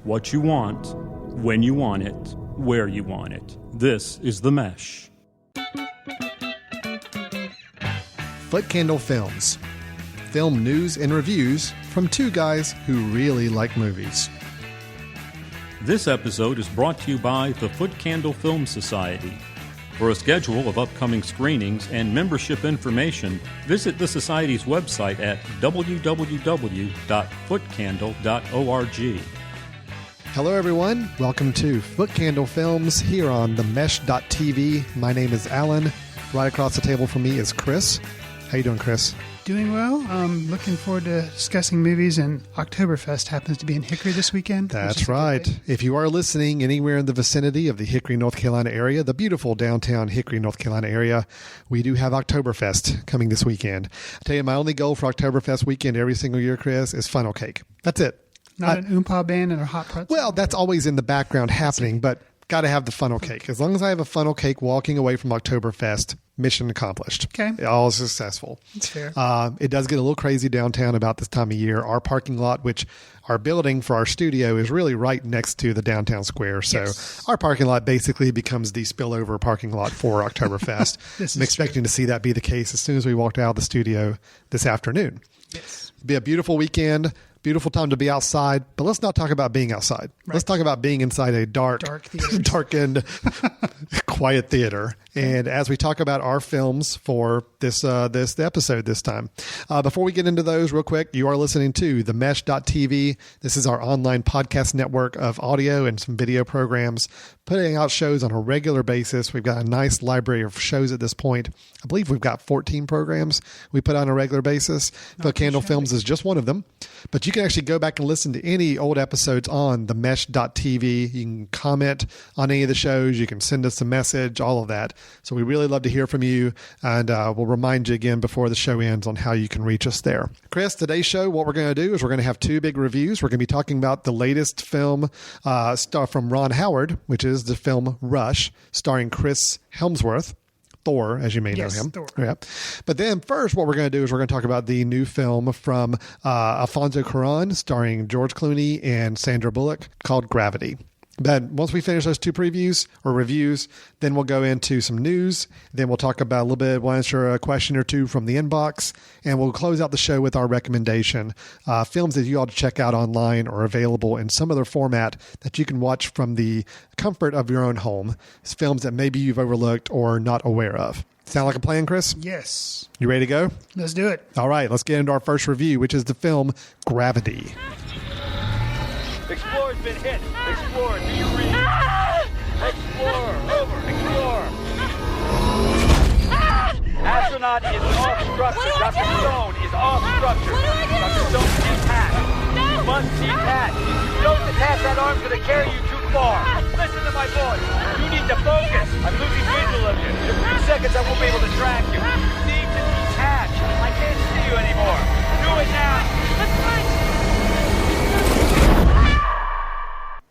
what you want, when you want it, where you want it. This is The Mesh. Footcandle Films. Film news and reviews from two guys who really like movies. This episode is brought to you by the Footcandle Film Society. For a schedule of upcoming screenings and membership information, visit the Society's website at www.footcandle.org. Hello, everyone. Welcome to Footcandle Films here on the Mesh.tv. My name is Alan. Right across the table from me is Chris. How you doing, Chris? Doing well. Looking forward to discussing movies, and Oktoberfest happens to be in Hickory this weekend. That's right. If you are listening anywhere in the vicinity of the Hickory, North Carolina area, the beautiful downtown Hickory, North Carolina area, we do have Oktoberfest coming this weekend. I tell you, my only goal for Oktoberfest weekend every single year, Chris, is funnel cake. That's it. Not an oompa band and a hot pretzel? Well, that's always in the background happening, but got to have the funnel cake. As long as I have a funnel cake walking away from Oktoberfest, mission accomplished. Okay. All successful. That's fair. It does get a little crazy downtown about this time of year. Our parking lot, which our building for our studio is really right next to the downtown square. So Our parking lot basically becomes the spillover parking lot for Oktoberfest. I'm expecting to see that be the case as soon as we walked out of the studio this afternoon. Yes. It'll be a beautiful weekend. Beautiful time to be outside, but let's not talk about being outside. Right. Let's talk about being inside a darkened, quiet theater. And as we talk about our films for this episode this time, before we get into those real quick, you are listening to the Mesh.tv. This is our online podcast network of audio and some video programs, putting out shows on a regular basis. We've got a nice library of shows at this point. I believe we've got 14 programs we put on a regular basis. Footcandle Films is just one of them. But you can actually go back and listen to any old episodes on the Mesh.tv. You can comment on any of the shows. You can send us a message, all of that. So we really love to hear from you. And we'll remind you again before the show ends on how you can reach us there. Chris, today's show, what we're going to do is we're going to have two big reviews. We're going to be talking about the latest film from Ron Howard, which is the film Rush, starring Chris Hemsworth. Thor, as you may know him. Thor. Yeah. But then first, what we're going to do is we're going to talk about the new film from Alfonso Cuarón, starring George Clooney and Sandra Bullock, called Gravity. But once we finish those two previews or reviews, then we'll go into some news. Then we'll talk about a little bit, we'll answer a question or two from the inbox, and we'll close out the show with our recommendation. Films that you ought to check out online or available in some other format that you can watch from the comfort of your own home. It's films that maybe you've overlooked or not aware of. Sound like a plan, Chris? Yes. You ready to go? Let's do it. All right, let's get into our first review, which is the film Gravity. Explorer's been hit. Explorer, do you read? Explorer, over. Explorer. Astronaut is off structure. Dr. Stone is off structure. Dr. Stone is detached. You must detach. If you don't detach, that arm's going to carry you too far. Listen to my voice. You need to focus. I'm losing visual of you. In a few seconds, I won't be able to track you. You need to detach. I can't see you anymore. Do it now. That's right.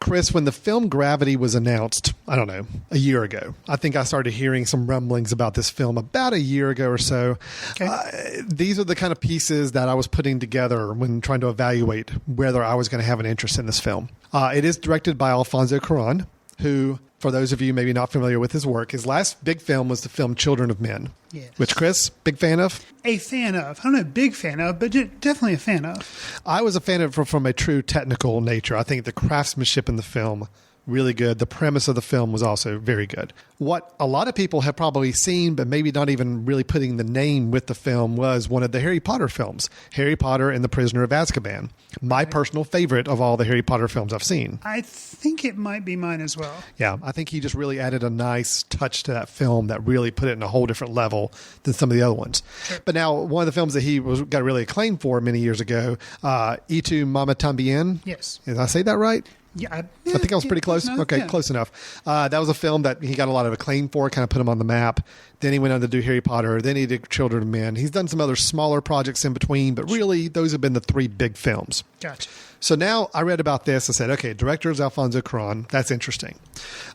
Chris, when the film Gravity was announced, I don't know, a year ago, I think I started hearing some rumblings about this film about a year ago or so. Okay. These are the kind of pieces that I was putting together when trying to evaluate whether I was going to have an interest in this film. It is directed by Alfonso Cuarón, who, for those of you maybe not familiar with his work, his last big film was the film Children of Men. Yes. Which, Chris, big fan of? A fan of. I don't know, big fan of, but definitely a fan of. I was a fan of it from a true technical nature. I think the craftsmanship in the film, really good. The premise of the film was also very good. What a lot of people have probably seen, but maybe not even really putting the name with the film, was one of the Harry Potter films, Harry Potter and the Prisoner of Azkaban. My personal favorite of all the Harry Potter films I've seen. I think it might be mine as well. Yeah, I think he just really added a nice touch to that film that really put it in a whole different level than some of the other ones. Sure. But now, one of the films that he got really acclaimed for many years ago, Y tu Mamá También. Yes. Did I say that right? Yeah, I think I was pretty close. Close enough. That was a film that he got a lot of acclaim for, kind of put him on the map. Then he went on to do Harry Potter. Then he did Children of Men. He's done some other smaller projects in between, but really those have been the three big films. Gotcha. So now I read about this. I said, okay, director is Alfonso Cuarón. That's interesting.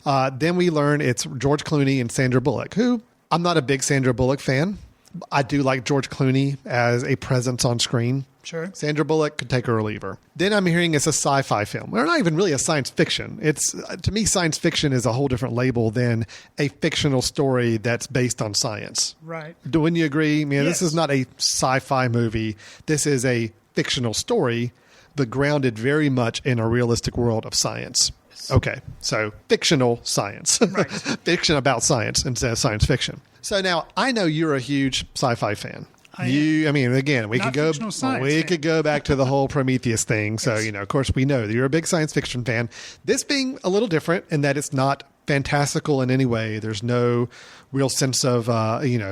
Then we learn it's George Clooney and Sandra Bullock, who I'm not a big Sandra Bullock fan. I do like George Clooney as a presence on screen. Sure. Sandra Bullock could take her or leave her. Then I'm hearing it's a sci-fi film. Well, not even really a science fiction. It's, to me, science fiction is a whole different label than a fictional story that's based on science. Right. Wouldn't you agree? I mean, Yes. This is not a sci-fi movie. This is a fictional story, but grounded very much in a realistic world of science. Okay, so fictional science. Right. Fiction about science instead of science fiction. So now I know you're a huge sci-fi fan. I am. Again, we Not could go. fictional science We fan. could go back to the whole Prometheus thing. So Yes. of course, we know that you're a big science fiction fan. This being a little different in that it's not fantastical in any way. There's no real sense of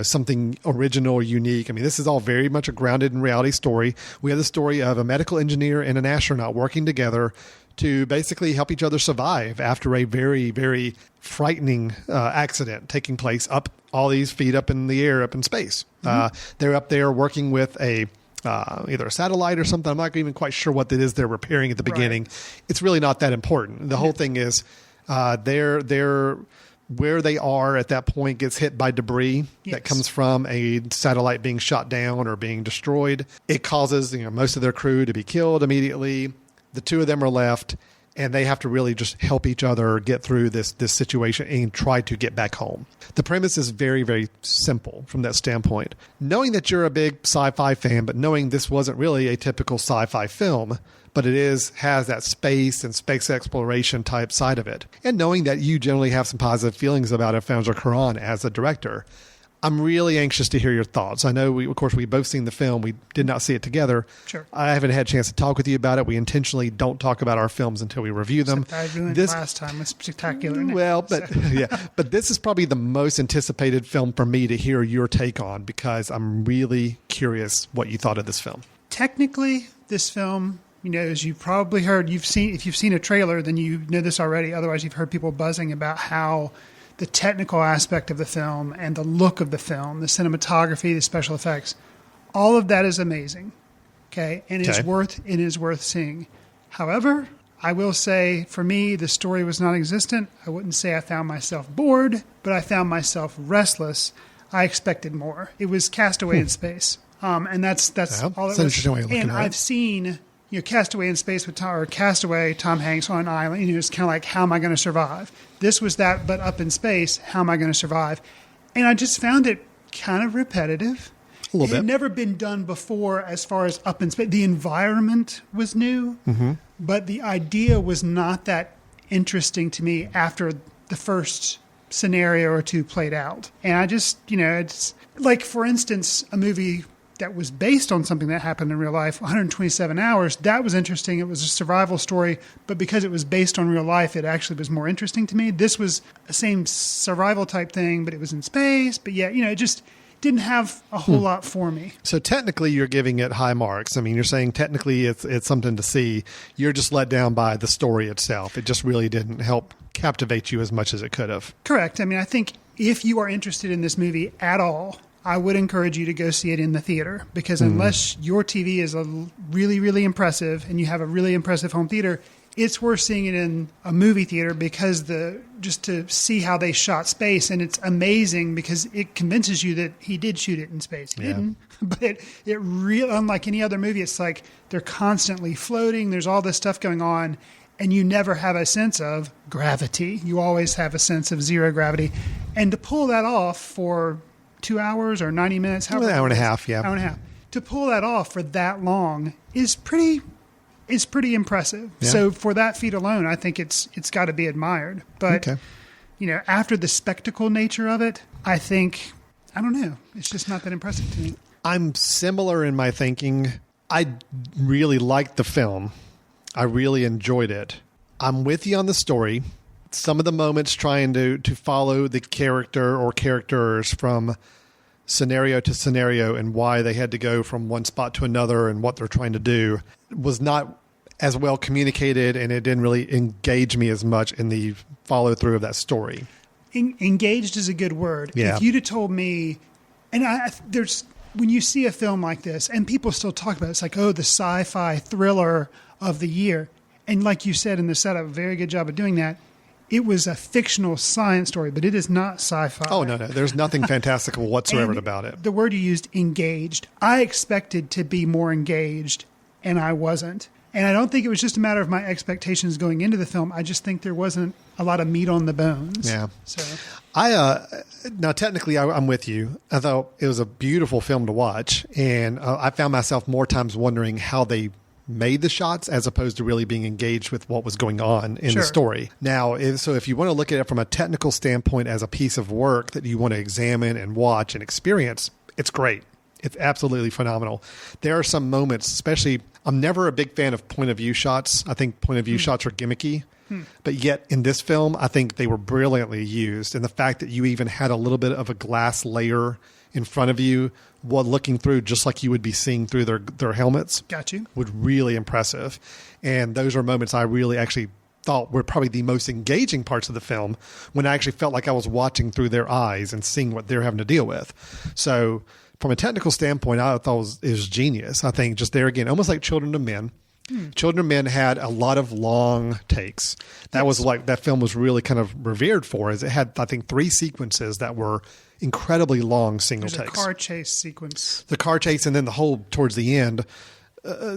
something original or unique. I mean, this is all very much a grounded in reality story. We have the story of a medical engineer and an astronaut working together to basically help each other survive after a very, very frightening accident taking place up all these feet up in the air, up in space. They're up there working with either a satellite or something. I'm not even quite sure what it is they're repairing at the beginning. It's really not that important. The whole thing is they're where they are at that point gets hit by debris that comes from a satellite being shot down or being destroyed. It causes most of their crew to be killed immediately. The two of them are left, and they have to really just help each other get through this situation and try to get back home. The premise is very, very simple from that standpoint. Knowing that you're a big sci-fi fan, but knowing this wasn't really a typical sci-fi film, but it has that space and space exploration type side of it. And knowing that you generally have some positive feelings about Alfonso Cuarón as a director, I'm really anxious to hear your thoughts. I know, we both seen the film. We did not see it together. Sure. I haven't had a chance to talk with you about it. We intentionally don't talk about our films until we review them. I ruined last time with Spectacular. Well, but but this is probably the most anticipated film for me to hear your take on, because I'm really curious what you thought of this film. Technically, this film, as you've probably heard, if you've seen a trailer, then you know this already. Otherwise, you've heard people buzzing about how the technical aspect of the film and the look of the film, the cinematography, the special effects, all of that is amazing. Okay. And it is worth seeing. However, I will say for me, the story was non-existent. I wouldn't say I found myself bored, but I found myself restless. I expected more. It was Castaway in space. And that's all it was. An interesting way of looking and at it. I've seen, Castaway in space with Tom Hanks on an island. It's kind of like, how am I going to survive? This was that, but up in space, how am I going to survive? And I just found it kind of repetitive. A little It had bit. never been done before as far as up in space. The environment was new, but the idea was not that interesting to me after the first scenario or two played out. And I just, it's like, for instance, a movie that was based on something that happened in real life, 127 Hours, that was interesting. It was a survival story, but because it was based on real life, it actually was more interesting to me. This was the same survival type thing, but it was in space. But yeah, it just didn't have a whole lot for me. So technically, you're giving it high marks. I mean, you're saying technically it's something to see. You're just let down by the story itself. It just really didn't help captivate you as much as it could have. Correct. I mean, I think if you are interested in this movie at all, I would encourage you to go see it in the theater, because unless your TV is really, really impressive and you have a really impressive home theater, it's worth seeing it in a movie theater, because just to see how they shot space. And it's amazing because it convinces you that he did shoot it in space. He didn't, but it really, unlike any other movie, it's like they're constantly floating. There's all this stuff going on, and you never have a sense of gravity. You always have a sense of zero gravity. And to pull that off for 2 hours or 90 minutes, An hour and a half, yeah. Hour and a half. To pull that off for that long is pretty impressive. Yeah. So for that feat alone, I think it's got to be admired. But Okay. After the spectacle nature of it, I don't know. It's just not that impressive to me. I'm similar in my thinking. I really liked the film. I really enjoyed it. I'm with you on the story. Some of the moments trying to follow the character or characters from scenario to scenario and why they had to go from one spot to another and what they're trying to do was not as well communicated, and it didn't really engage me as much in the follow through of that story. Engaged is a good word. Yeah. If you'd have told me, and when you see a film like this, and people still talk about it, it's like, oh, the sci-fi thriller of the year. And like you said in the setup, very good job of doing that. it was a fictional science story, but it is not sci-fi. Oh, no. There's nothing fantastical whatsoever about it. The word you used, engaged. I expected to be more engaged, and I wasn't. And I don't think it was just a matter of my expectations going into the film. I just think there wasn't a lot of meat on the bones. Yeah. So now technically I'm with you. I thought it was a beautiful film to watch, and I found myself more times wondering how they made the shots as opposed to really being engaged with what was going on in the story. Now, if you want to look at it from a technical standpoint as a piece of work that you want to examine and watch and experience, it's great. It's absolutely phenomenal. There are some moments, especially, I'm never a big fan of point of view shots. I think point of view shots are gimmicky. But yet in this film, I think they were brilliantly used. And the fact that you even had a little bit of a glass layer in front of you while looking through, just like you would be seeing through their helmets. Got you. Was really impressive. And those are moments I really actually thought were probably the most engaging parts of the film, when I actually felt like I was watching through their eyes and seeing what they're having to deal with. So from a technical standpoint, I thought it was genius. I think just there again, almost like Children of Men. Children of Men had a lot of long takes. That was like, that film was really kind of revered for, as it had, I think, 3 sequences that were incredibly long single takes. There's a car chase sequence. The car chase, and then the whole towards the end,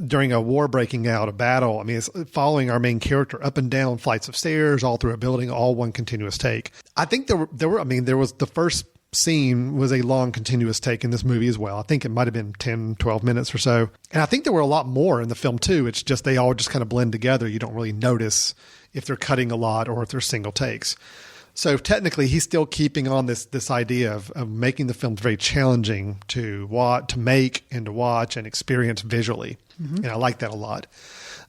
during a war breaking out, a battle. I mean, it's following our main character up and down flights of stairs, all through a building, all one continuous take. I think there was the first scene was a long continuous take in this movie as well. I think it might have been 10, 12 minutes or so. And I think there were a lot more in the film too. It's just they all just kind of blend together. You don't really notice if they're cutting a lot or if they're single takes. So technically he's still keeping on this idea of making the film very challenging to make and to watch and experience visually. And I like that a lot.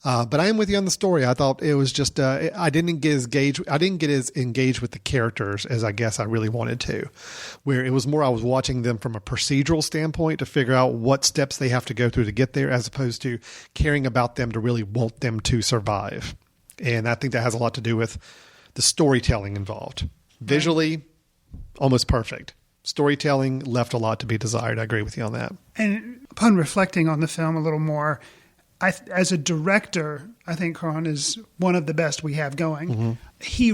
But I am with you on the story. I thought it was just I didn't get as engaged with the characters as I guess I really wanted to. Where it was more I was watching them from a procedural standpoint to figure out what steps they have to go through to get there, as opposed to caring about them to really want them to survive. And I think that has a lot to do with the storytelling involved. Visually, almost perfect. Storytelling left a lot to be desired. I agree with you on that. And upon reflecting on the film a little more, as a director, I think Karan is one of the best we have going. He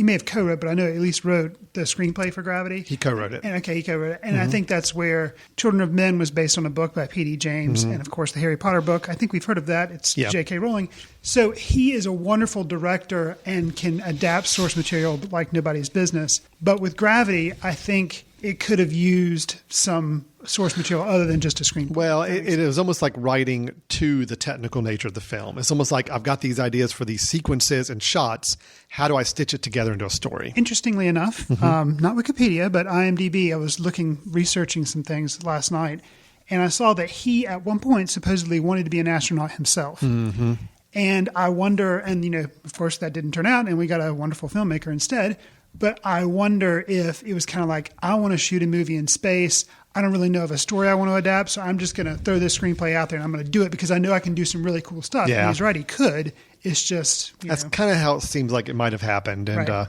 may have co-wrote, but I know he at least wrote the screenplay for Gravity. He co-wrote it. And he co-wrote it. And I think that's where Children of Men was based on a book by P.D. James. And of course, the Harry Potter book. I think we've heard of that. It's J.K. Rowling. So he is a wonderful director and can adapt source material like nobody's business. But with Gravity, I think it could have used some source material other than just a screenplay. Well, it is almost like writing to the technical nature of the film. It's almost like I've got these ideas for these sequences and shots. How do I stitch it together into a story? Interestingly enough, not Wikipedia, but IMDb, I was researching some things last night, and I saw that he at one point supposedly wanted to be an astronaut himself. And I wonder, and of course that didn't turn out, and we got a wonderful filmmaker instead. But I wonder if it was kind of like, I want to shoot a movie in space. I don't really know of a story I want to adapt, so I'm just going to throw this screenplay out there and I'm going to do it because I know I can do some really cool stuff. Yeah. And he's right, he could. It's just, That's kind of how it seems like it might have happened. And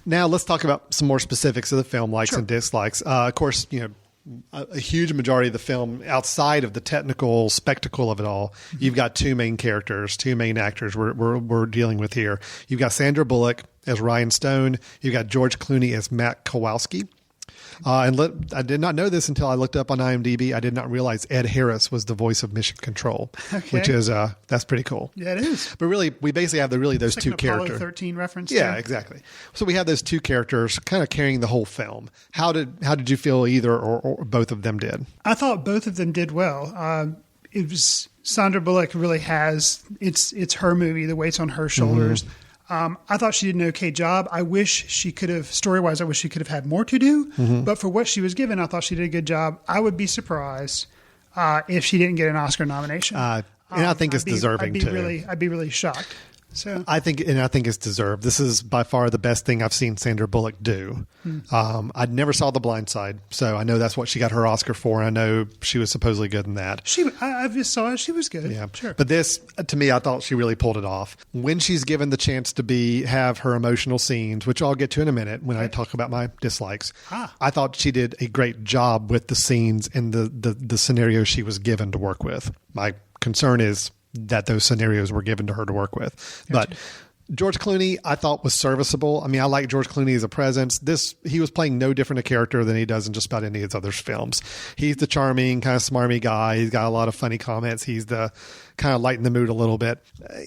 now let's talk about some more specifics of the film, likes and dislikes. Of course, a huge majority of the film, outside of the technical spectacle of it all, you've got 2 main characters, 2 main actors we're dealing with here. You've got Sandra Bullock as Ryan Stone. You've got George Clooney as Matt Kowalski. I did not know this until I looked up on IMDb. I did not realize Ed Harris was the voice of Mission Control, which is that's pretty cool. Yeah, it is. But really, we basically have those like 2 an characters. Apollo 13 reference. Yeah, there. exactly. So we have those 2 characters kind of carrying the whole film. How did you feel either or both of them did? I thought both of them did well. It was Sandra Bullock really has it's her movie. The weight's on her shoulders. I thought she did an okay job. I wish she could have, story-wise, I wish she could have had more to do. But for what she was given, I thought she did a good job. I would be surprised if she didn't get an Oscar nomination. And I think it's deserving too. I'd be really shocked. So I think it's deserved. This is by far the best thing I've seen Sandra Bullock do. I never saw The Blind Side, so I know that's what she got her Oscar for. I know she was supposedly good in that. I just saw it. She was good. Yeah, sure. But this, to me, I thought she really pulled it off. When she's given the chance to have her emotional scenes, which I'll get to in a minute when I talk about my dislikes, I thought she did a great job with the scenes and the scenarios she was given to work with. My concern is that those scenarios were given to her to work with. Gotcha. But George Clooney, I thought was serviceable. I mean, I like George Clooney as a presence. He was playing no different a character than he does in just about any of his other films. He's the charming, kind of smarmy guy. He's got a lot of funny comments. He's the kind of lighten the mood a little bit.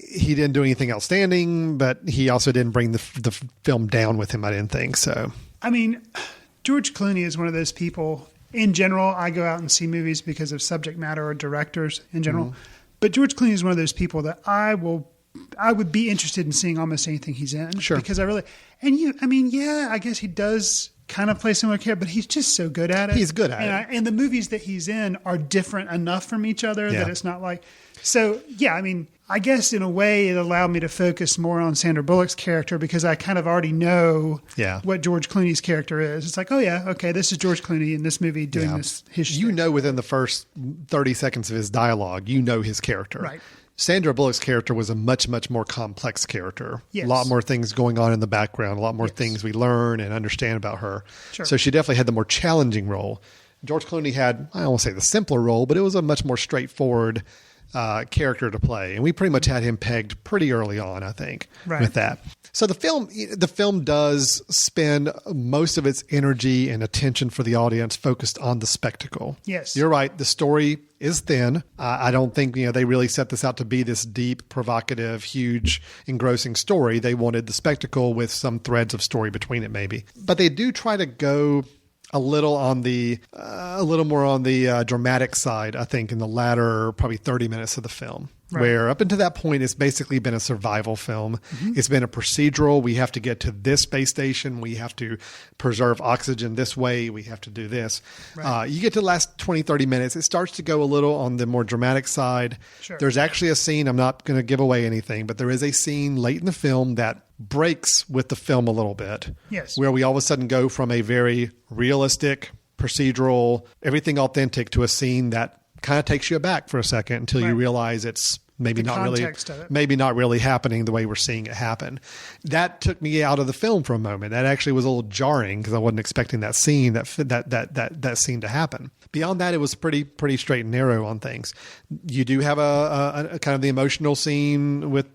He didn't do anything outstanding, but he also didn't bring the film down with him, I didn't think. So, I mean, George Clooney is one of those people. In general, I go out and see movies because of subject matter or directors in general. Mm-hmm. But George Clooney is one of those people that I would be interested in seeing almost anything he's in. Sure. Because I guess he does kind of play similar character, but he's just so good at it. He's good at it. And the movies that he's in are different enough from each other that it's not like... So, yeah, I mean, I guess in a way it allowed me to focus more on Sandra Bullock's character because I kind of already know what George Clooney's character is. It's like, oh, yeah, okay, this is George Clooney in this movie doing this. You know within the first 30 seconds of his dialogue, you know his character. Right. Sandra Bullock's character was a much, much more complex character. Yes. A lot more things going on in the background, a lot more things we learn and understand about her. Sure. So she definitely had the more challenging role. George Clooney had, I don't want to say the simpler role, but it was a much more straightforward character to play. And we pretty much had him pegged pretty early on, I think, with that. So the film does spend most of its energy and attention for the audience focused on the spectacle. Yes. You're right. The story is thin. I don't think, they really set this out to be this deep, provocative, huge, engrossing story. They wanted the spectacle with some threads of story between it, maybe. But they do try to go a little more on the dramatic side, I think, in the latter probably 30 minutes of the film. Right. Where up until that point, it's basically been a survival film. Mm-hmm. It's been a procedural. We have to get to this space station. We have to preserve oxygen this way. We have to do this. Right. You get to the last 20, 30 minutes. It starts to go a little on the more dramatic side. Sure. There's actually a scene. I'm not going to give away anything, but there is a scene late in the film that breaks with the film a little bit. Yes. Where we all of a sudden go from a very realistic, procedural, everything authentic to a scene that kind of takes you aback for a second until you realize it's maybe not really happening the way we're seeing it happen. That took me out of the film for a moment. That actually was a little jarring because I wasn't expecting that scene that scene to happen. Beyond that, it was pretty straight and narrow on things. You do have a kind of the emotional scene with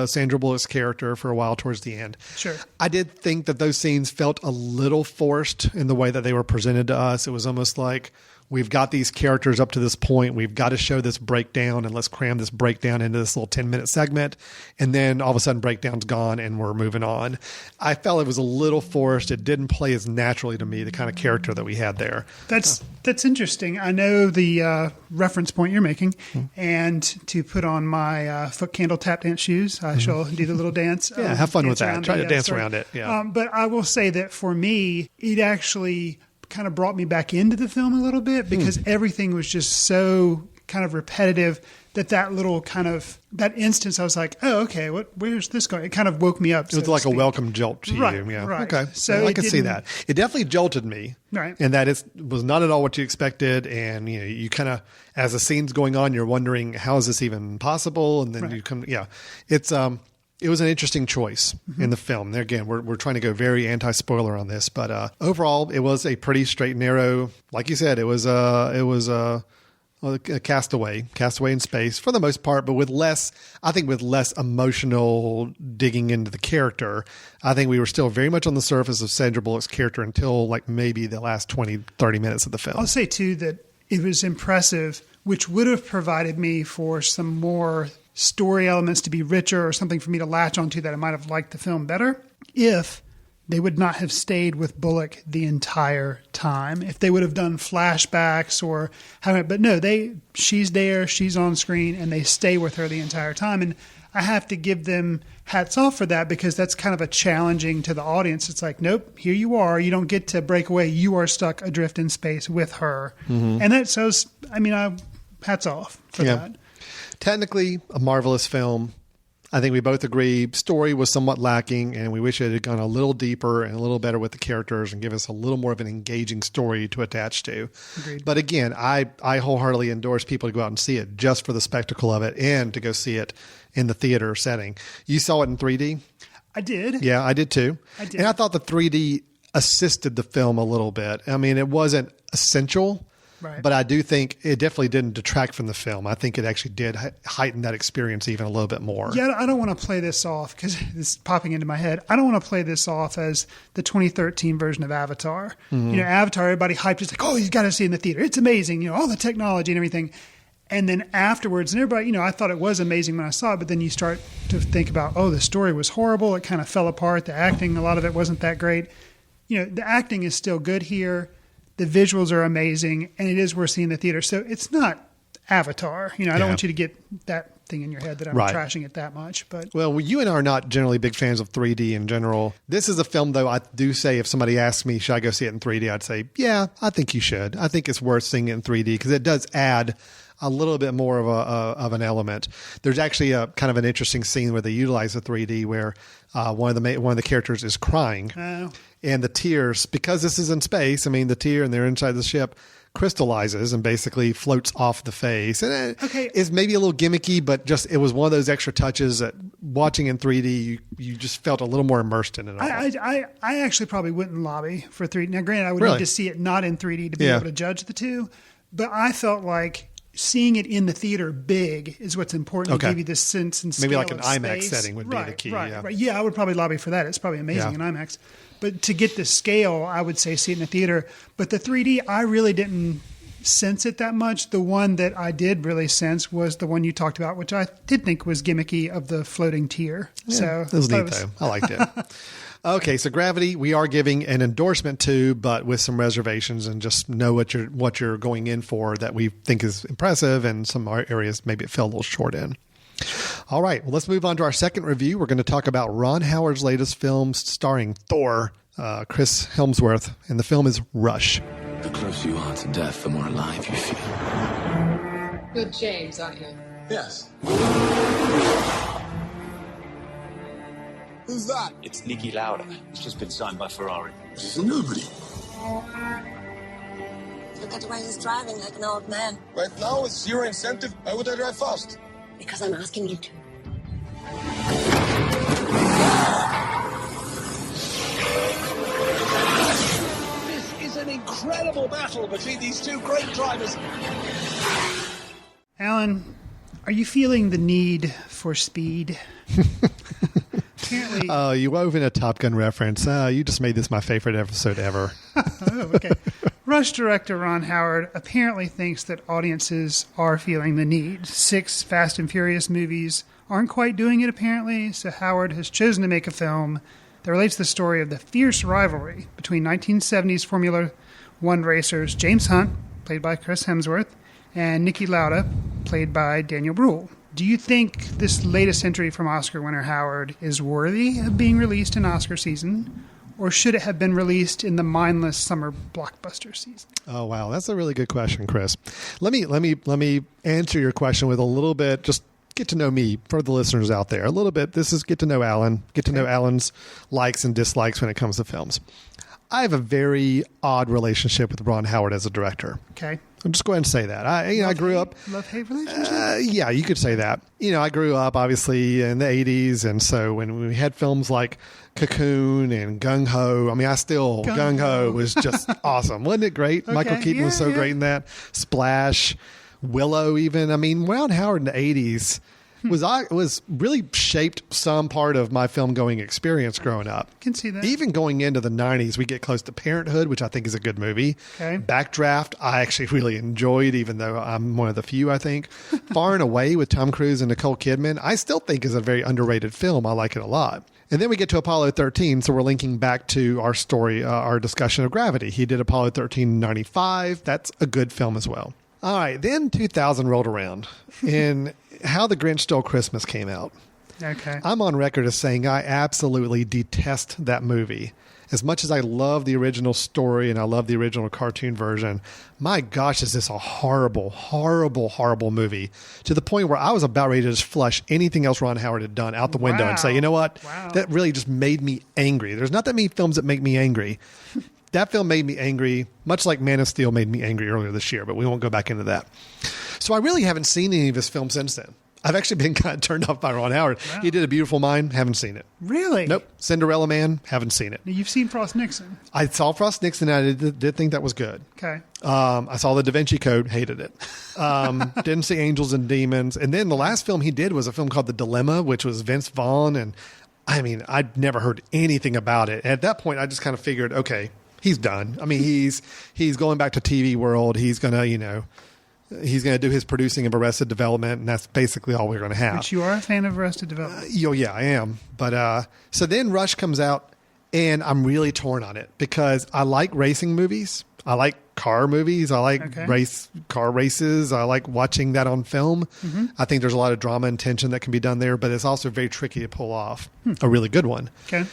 Sandra Bullock's character for a while towards the end. Sure. I did think that those scenes felt a little forced in the way that they were presented to us. It was almost like, we've got these characters up to this point. We've got to show this breakdown, and let's cram this breakdown into this little 10-minute segment. And then all of a sudden, breakdown's gone, and we're moving on. I felt it was a little forced. It didn't play as naturally to me, the kind of character that we had there. That's interesting. I know the reference point you're making. Mm-hmm. And to put on my Footcandle tap dance shoes, I shall do the little dance. Have fun with that. Try to dance around it. Yeah. But I will say that for me, it actually kind of brought me back into the film a little bit because everything was just so kind of repetitive that little kind of that instance I was like, oh, okay, where's this going? It kind of woke me up. It was like a welcome jolt to you. Yeah. Right. Okay. So I can see that. It definitely jolted me. Right. And that it was not at all what you expected. And you kind of, as the scene's going on, you're wondering, how is this even possible? And then you come, it was an interesting choice in the film. There again, we're trying to go very anti-spoiler on this, but overall, it was a pretty straight and narrow. Like you said, it was a castaway in space for the most part, but with less emotional digging into the character. I think we were still very much on the surface of Sandra Bullock's character until like maybe the last 20, 30 minutes of the film. I'll say too that it was impressive, which would have provided me for some more story elements to be richer or something for me to latch onto that I might have liked the film better if they would not have stayed with Bullock the entire time. If they would have done flashbacks or but no, she's there, she's on screen, and they stay with her the entire time. And I have to give them hats off for that because that's kind of a challenging to the audience. It's like, nope, here you are. You don't get to break away. You are stuck adrift in space with her. Mm-hmm. And that shows, hats off for that. Technically, a marvelous film. I think we both agree story was somewhat lacking, and we wish it had gone a little deeper and a little better with the characters and give us a little more of an engaging story to attach to. Agreed. But again, I wholeheartedly endorse people to go out and see it just for the spectacle of it and to go see it in the theater setting. You saw it in 3D? I did. Yeah, I did too. And I thought the 3D assisted the film a little bit. I mean, it wasn't essential, Right. But I do think it definitely didn't detract from the film. I think it actually did heighten that experience even a little bit more. Yeah, I don't want to play this off because it's popping into my head. I don't want to play this off as the 2013 version of Avatar. Mm-hmm. Avatar, everybody hyped. It's like, oh, you got to see it in the theater. It's amazing. All the technology and everything. And then afterwards, and everybody, I thought it was amazing when I saw it, but then you start to think about, oh, the story was horrible. It kind of fell apart. The acting, a lot of it wasn't that great. The acting is still good here. The visuals are amazing, and it is worth seeing in the theater. So it's not Avatar. I don't want you to get that thing in your head that I'm trashing it that much. But well, you and I are not generally big fans of 3D in general. This is a film, though, I do say if somebody asks me, should I go see it in 3D, I'd say, yeah, I think you should. I think it's worth seeing it in 3D because it does add a little bit more of an element. There's actually a kind of an interesting scene where they utilize the 3D where one of the characters is crying. And the tears, because this is in space, the tear and they're inside the ship, crystallizes and basically floats off the face. And it is maybe a little gimmicky, but just it was one of those extra touches that watching in 3D, you just felt a little more immersed in it. I actually probably wouldn't lobby for 3D. Now, granted, I would need to see it not in 3D to be able to judge the two, but I felt like seeing it in the theater big is what's important to give you this sense and scale. Maybe like an of IMAX space. setting would be the key. Right. Yeah, I would probably lobby for that. It's probably amazing in IMAX. But to get the scale, I would say see it in the theater. But the 3D, I really didn't sense it that much. The one that I did really sense was the one you talked about, which I did think was gimmicky, of the floating tear. Yeah, so it was neat, though. I liked it. Okay, so Gravity, we are giving an endorsement to, but with some reservations, and just know what you're going in for that we think is impressive, and some areas maybe it fell a little short in. All right, well, let's move on to our second review. We're going to talk about Ron Howard's latest film starring Thor, Chris Hemsworth, and the film is Rush. The closer you are to death, the more alive you feel. You're James, aren't you? Yes. Who's that? It's Niki Lauda. He's just been signed by Ferrari. He's a nobody. Look at the way he's driving like an old man. Right now, with zero incentive, why would I drive fast? Because I'm asking you to. This is an incredible battle between these two great drivers. Alan, are you feeling the need for speed? Apparently. Oh, you wove in a Top Gun reference. You just made this my favorite episode ever. Oh, okay. Rush director Ron Howard apparently thinks that audiences are feeling the need. 6 Fast and Furious movies aren't quite doing it, apparently, so Howard has chosen to make a film that relates the story of the fierce rivalry between 1970s Formula One racers James Hunt, played by Chris Hemsworth, and Niki Lauda, played by Daniel Bruhl. Do you think this latest entry from Oscar winner Howard is worthy of being released in Oscar season, or should it have been released in the mindless summer blockbuster season? Oh, wow. That's a really good question, Chris. Let me answer your question with a little bit, just get to know me for the listeners out there. A little bit. This is get to know Alan, get to know Alan's likes and dislikes when it comes to films. I have a very odd relationship with Ron Howard as a director. Okay. I'll just go ahead and say that. I grew up. Love-hate relationship? Yeah, you could say that. I grew up obviously in the 80s. And so when we had films like Cocoon and Gung Ho, Gung Ho was just awesome. Wasn't it great? Okay, Michael Keaton was so great in that. Splash, Willow even. Ron Howard in the 80s was really shaped some part of my film going experience growing up. Can see that. Even going into the 90s, we get close to Parenthood, which I think is a good movie. Okay. Backdraft, I actually really enjoyed, even though I'm one of the few, I think. Far and Away with Tom Cruise and Nicole Kidman, I still think is a very underrated film. I like it a lot. And then we get to Apollo 13, so we're linking back to our story, our discussion of Gravity. He did Apollo 13 in 95. That's a good film as well. All right, then 2000 rolled around, and How the Grinch Stole Christmas came out. Okay. I'm on record as saying I absolutely detest that movie. As much as I love the original story and I love the original cartoon version, my gosh, is this a horrible, horrible, horrible movie, to the point where I was about ready to just flush anything else Ron Howard had done out the window and say, you know what? Wow. That really just made me angry. There's not that many films that make me angry. That film made me angry, much like Man of Steel made me angry earlier this year, but we won't go back into that. So I really haven't seen any of his films since then. I've actually been kind of turned off by Ron Howard. Wow. He did A Beautiful Mind. Haven't seen it. Really? Nope. Cinderella Man. Haven't seen it. Now, you've seen Frost Nixon. I saw Frost Nixon, and I did think that was good. Okay. I saw The Da Vinci Code. Hated it. Didn't see Angels and Demons. And then the last film he did was a film called The Dilemma, which was Vince Vaughn. And I mean, I'd never heard anything about it. At that point, I just kind of figured, okay, he's done. I mean, he's going back to TV world. He's going to, he's going to do his producing of Arrested Development, and that's basically all we're going to have. Which you are a fan of Arrested Development. Yeah, I am. But so then Rush comes out, and I'm really torn on it because I like racing movies. I like car movies. I like car races. I like watching that on film. Mm-hmm. I think there's a lot of drama and tension that can be done there, but it's also very tricky to pull off a really good one. Okay.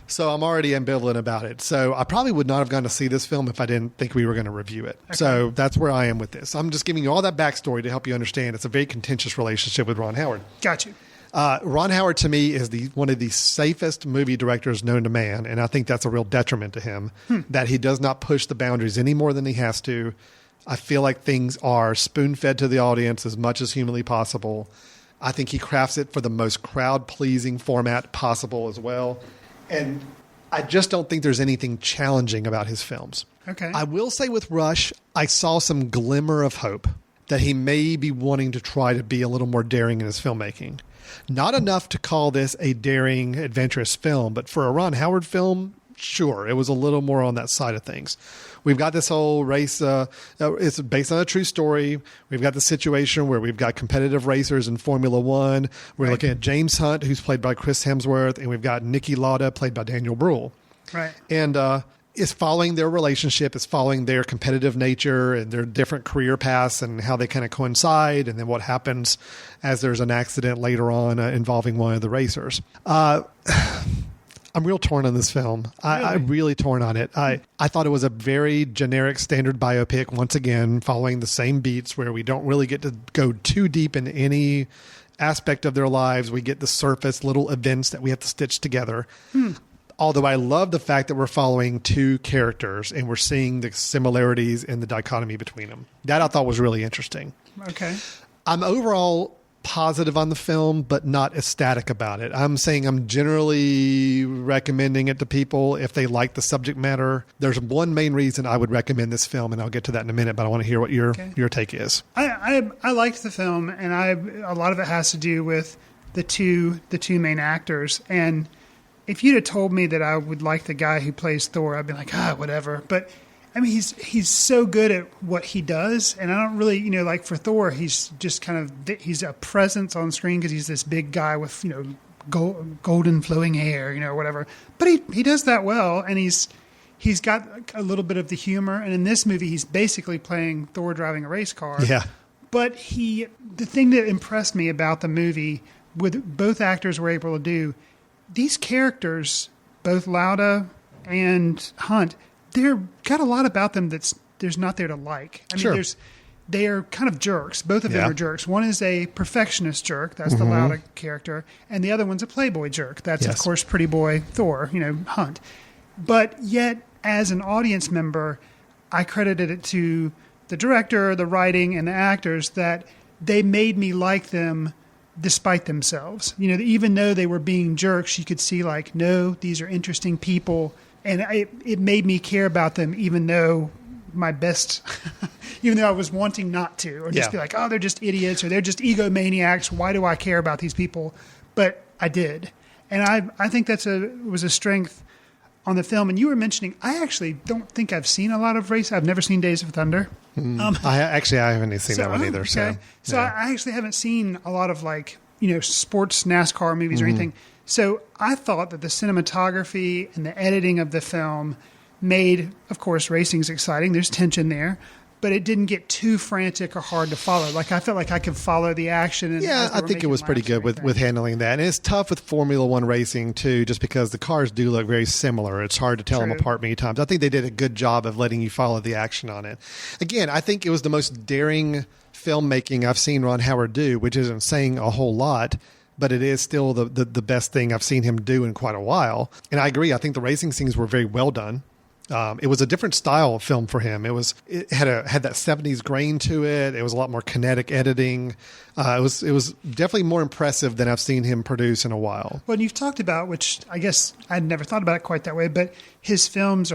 So I'm already ambivalent about it. So I probably would not have gone to see this film if I didn't think we were going to review it. Okay. So that's where I am with this. I'm just giving you all that backstory to help you understand it's a very contentious relationship with Ron Howard. Got you. Ron Howard, to me, is one of the safest movie directors known to man, and I think that's a real detriment to him, that he does not push the boundaries any more than he has to. I feel like things are spoon-fed to the audience as much as humanly possible. I think he crafts it for the most crowd-pleasing format possible as well. And I just don't think there's anything challenging about his films. Okay. I will say with Rush, I saw some glimmer of hope that he may be wanting to try to be a little more daring in his filmmaking. Not enough to call this a daring, adventurous film, but for a Ron Howard film, sure, it was a little more on that side of things. We've got this whole race. It's based on a true story. We've got the situation where we've got competitive racers in Formula One. We're looking at James Hunt, who's played by Chris Hemsworth, and we've got Niki Lauda, played by Daniel Bruhl. Right. And it's following their relationship. It's following their competitive nature and their different career paths and how they kind of coincide, and then what happens as there's an accident later on involving one of the racers. I'm real torn on this film. I'm really torn on it. I thought it was a very generic standard biopic, once again, following the same beats where we don't really get to go too deep in any aspect of their lives. We get the surface little events that we have to stitch together. Although I love the fact that we're following two characters and we're seeing the similarities in the dichotomy between them. That I thought was really interesting. Okay. I'm overall positive on the film, but not ecstatic about it. I'm saying I'm generally recommending it to people if they like the subject matter. There's one main reason I would recommend this film, and I'll get to that in a minute, but I want to hear what your take is. I liked the film, and a lot of it has to do with the two main actors. And if you'd have told me that I would like the guy who plays Thor, I'd be like, whatever. But I mean, he's so good at what he does, and I don't really, like for Thor, he's just he's a presence on screen because he's this big guy with, golden flowing hair, whatever. But he does that well, and he's got a little bit of the humor. And in this movie, he's basically playing Thor driving a race car. Yeah. But the thing that impressed me about the movie, with both actors were able to do, these characters, both Lauda and Hunt, they're got a lot about them there's not there to like. I mean, they are kind of jerks. Both of them are jerks. One is a perfectionist jerk. That's the Lauda character. And the other one's a playboy jerk. That's, of course, pretty boy Thor, Hunt. But yet, as an audience member, I credited it to the director, the writing, and the actors that they made me like them despite themselves. Even though they were being jerks, you could see no, these are interesting people. And it made me care about them, even though even though I was wanting not to, or just be like, oh, they're just idiots, or they're just egomaniacs. Why do I care about these people? But I did. And I think was a strength on the film. And you were mentioning, I actually don't think I've seen a lot of race. I've never seen Days of Thunder. I haven't seen that one either. Okay. So I actually haven't seen a lot of sports NASCAR movies or anything. So I thought that the cinematography and the editing of the film made, of course, racing's exciting. There's tension there, but it didn't get too frantic or hard to follow. I felt like I could follow the action. And I think it was pretty good with handling that. And it's tough with Formula One racing, too, just because the cars do look very similar. It's hard to tell them apart many times. I think they did a good job of letting you follow the action on it. Again, I think it was the most daring filmmaking I've seen Ron Howard do, which isn't saying a whole lot, but it is still the best thing I've seen him do in quite a while. And I agree. I think the racing scenes were very well done. It was a different style of film for him. It had that 70s grain to it. It was a lot more kinetic editing. It was definitely more impressive than I've seen him produce in a while. Well, you've talked about, which I guess I'd never thought about it quite that way, but his films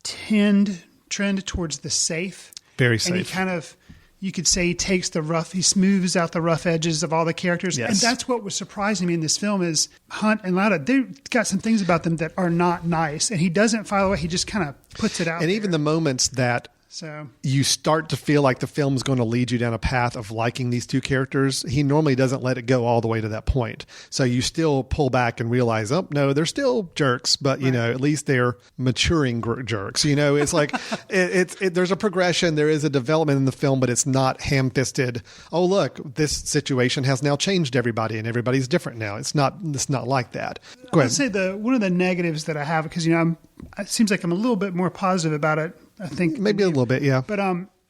trend towards the safe. Very safe. And he kind of, you could say, he smooths out the rough edges of all the characters. Yes. And that's what was surprising me in this film is Hunt and Lauda, they've got some things about them that are not nice. And he doesn't file away. He just kind of puts it out And there. even the moments that So you start to feel like the film's going to lead you down a path of liking these two characters, he normally doesn't let it go all the way to that point. So you still pull back and realize, oh, no, they're still jerks, but, at least they're maturing jerks. It's like there's a progression. There is a development in the film, but it's not ham-fisted. Oh, look, this situation has now changed everybody and everybody's different now. It's not like that. Go ahead. I'd say one of the negatives that I have, because, it seems like I'm a little bit more positive about it, I think. Maybe a little bit, yeah. But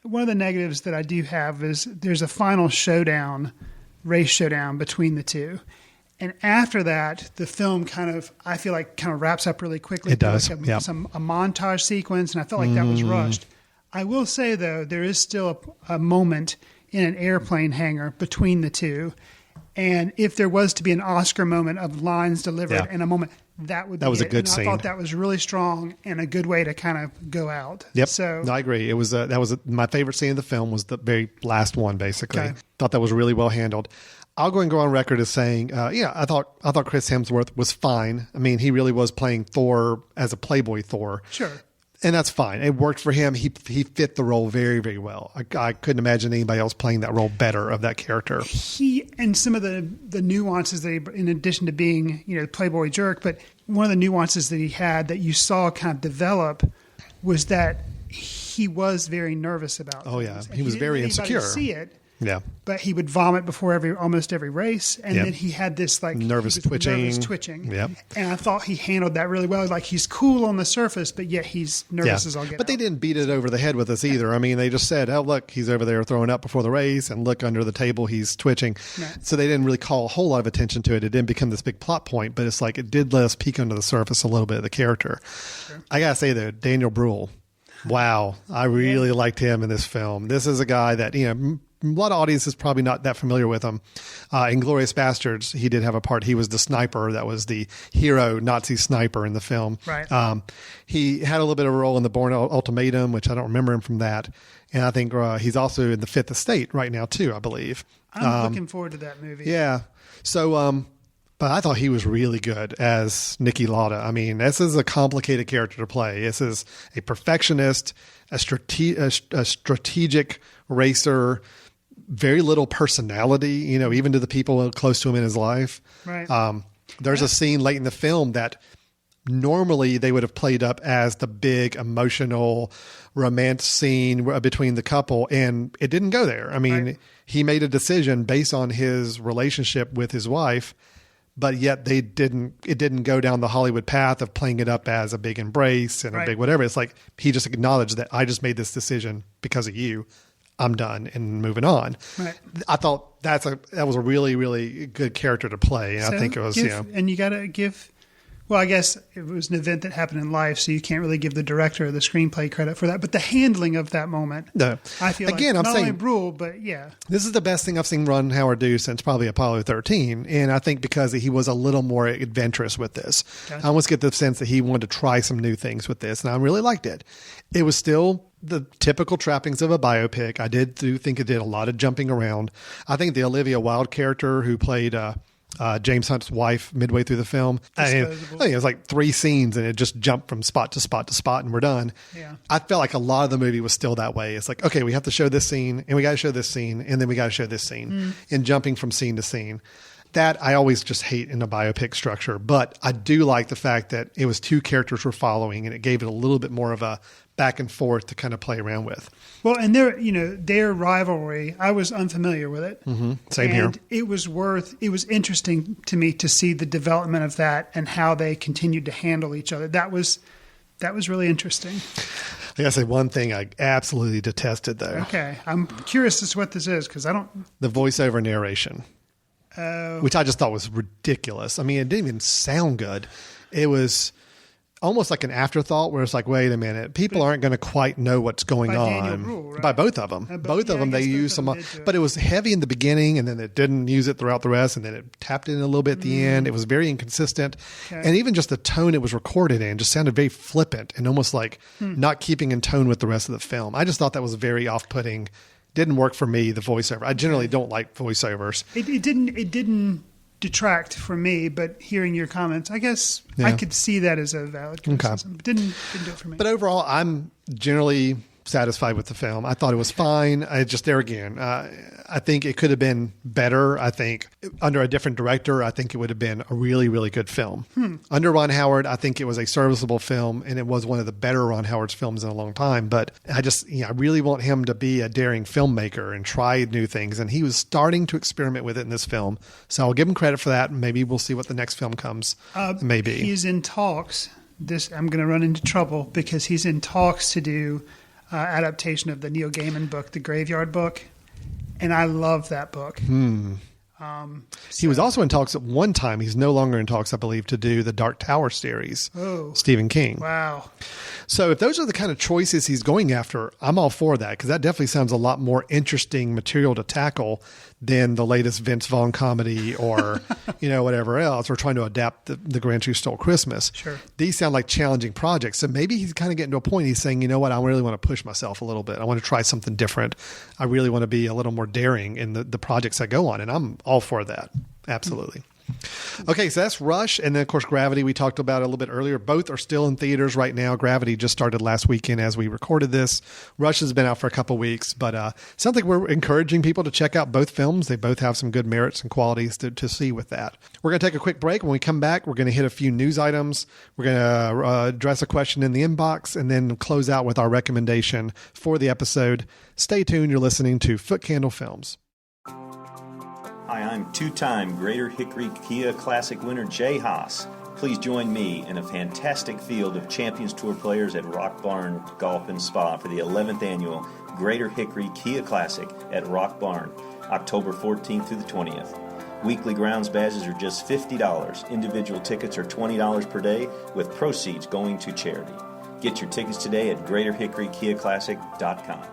one of the negatives that I do have is there's a final race showdown between the two. And after that, the film I feel like wraps up really quickly. It does, like yeah. A montage sequence, and I felt like that was rushed. I will say, though, there is still a moment in an airplane hangar between the two. And if there was to be an Oscar moment of lines delivered in a moment, that was a good scene. I thought that was really strong and a good way to kind of go out. Yep. So I agree. It was my favorite scene of the film was the very last one. Basically, Okay. Thought that was really well handled. I'll go on record as saying, I thought Chris Hemsworth was fine. I mean, he really was playing Thor as a Playboy Thor. Sure. And that's fine. It worked for him. He fit the role very, very well. I couldn't imagine anybody else playing that role better of that character. He and some of the nuances that he, in addition to being Playboy jerk, but one of the nuances that he had that you saw kind of develop was that he was very nervous about. Oh things. yeah, he was very insecure. See it. Yeah. But he would vomit before almost every race. And Yep. then he had this Nervous twitching. Yep. Yep. And I thought he handled that really well. Like he's cool on the surface, but yet he's nervous as all get But they out. didn't beat it over the head with us either. I mean, they just said, oh, look, he's over there throwing up before the race, and look under the table, he's twitching. Right. So they didn't really call a whole lot of attention to it. It didn't become this big plot point, but it's like it did let us peek under the surface a little bit of the character. Sure. I got to say, though, Daniel Bruhl, wow, I really liked him in this film. This is a guy that, a lot of audiences probably not that familiar with him. In Glorious Bastards, he did have a part. He was the sniper that was the hero Nazi sniper in the film. Right. He had a little bit of a role in The Bourne Ultimatum, which I don't remember him from that. And I think he's also in The Fifth Estate right now, too, I believe. I'm looking forward to that movie. Yeah. So, but I thought he was really good as Niki Lauda. I mean, this is a complicated character to play. This is a perfectionist, a strategic racer, very little personality, even to the people close to him in his life. Right. There's a scene late in the film that normally they would have played up as the big emotional romance scene between the couple, and it didn't go there. I mean, Right. He made a decision based on his relationship with his wife, but yet it didn't go down the Hollywood path of playing it up as a big embrace and a Right. big whatever. It's like he just acknowledged that I just made this decision because of you. I'm done and moving on. Right. I thought that was a really, really good character to play. And I think it was, And you got to give. Well, I guess it was an event that happened in life, so you can't really give the director or the screenplay credit for that. But the handling of that moment, no. I feel Again, like I'm not only saying Bruhl, but yeah, this is the best thing I've seen Ron Howard do since probably Apollo 13. And I think because he was a little more adventurous with this. Gotcha. I almost get the sense that he wanted to try some new things with this. And I really liked it. It was still the typical trappings of a biopic. I do think it did a lot of jumping around. I think the Olivia Wilde character who played James Hunt's wife midway through the film, I think it was like 3 scenes and it just jumped from spot to spot to spot and we're done. Yeah. I felt like a lot of the movie was still that way. It's like, okay, we have to show this scene and we got to show this scene and then we got to show this scene and jumping from scene to scene. That I always just hate in a biopic structure, but I do like the fact that it was 2 characters we're following and it gave it a little bit more of a back and forth to kind of play around with. Well, and their rivalry, I was unfamiliar with it. Mm-hmm. Same and here. It was interesting to me to see the development of that and how they continued to handle each other. That was really interesting. I gotta say one thing I absolutely detested though. Okay. I'm curious as to what this is because I don't. The voiceover narration. Which I just thought was ridiculous. I mean, it didn't even sound good. It was, almost like an afterthought where it's like, wait a minute, people aren't going to quite know what's going on. Daniel Rule, right? By both of them. Both of them, they use some, but it was heavy in the beginning and then it didn't use it throughout the rest. And then it tapped in a little bit at the end. It was very inconsistent. Okay. And even just the tone it was recorded in just sounded very flippant and almost like not keeping in tone with the rest of the film. I just thought that was very off-putting. Didn't work for me, the voiceover. I generally don't like voiceovers. It didn't detract from me, but hearing your comments, I guess I could see that as a valid criticism. Okay. Didn't do it for me. But overall, I'm generally satisfied with the film. I thought it was fine. I just, there again, I think it could have been better. I think under a different director, I think it would have been a really, really good film. Under Ron Howard, I think it was a serviceable film, and it was one of the better Ron Howard's films in a long time. But I just, I really want him to be a daring filmmaker and try new things. And he was starting to experiment with it in this film. So I'll give him credit for that. Maybe we'll see what the next film comes. Maybe. He's in talks. I'm going to run into trouble because he's in talks to do adaptation of the Neil Gaiman book, The Graveyard Book, and I love that book. He was also in talks at one time. He's no longer in talks, I believe, to do the Dark Tower series. Stephen King. Wow. So if those are the kind of choices he's going after, I'm all for that because that definitely sounds a lot more interesting material to tackle than the latest Vince Vaughn comedy or, whatever else, or trying to adapt the Grinch Who Stole Christmas. Sure. These sound like challenging projects. So maybe he's kind of getting to a point. He's saying, you know what, I really want to push myself a little bit. I want to try something different. I really want to be a little more daring in the projects I go on. And I'm all for that. Absolutely. Okay, so that's Rush. And then, of course, Gravity, we talked about a little bit earlier. Both are still in theaters right now. Gravity just started last weekend as we recorded this. Rush has been out for a couple weeks, but sounds like we're encouraging people to check out both films. They both have some good merits and qualities to see with that. We're going to take a quick break. When we come back, we're going to hit a few news items. We're going to address a question in the inbox and then close out with our recommendation for the episode. Stay tuned. You're listening to Footcandle Films. Hi, I'm two-time Greater Hickory Kia Classic winner Jay Haas. Please join me in a fantastic field of Champions Tour players at Rock Barn Golf and Spa for the 11th annual Greater Hickory Kia Classic at Rock Barn, October 14th through the 20th. Weekly grounds badges are just $50. Individual tickets are $20 per day, with proceeds going to charity. Get your tickets today at GreaterHickoryKiaClassic.com.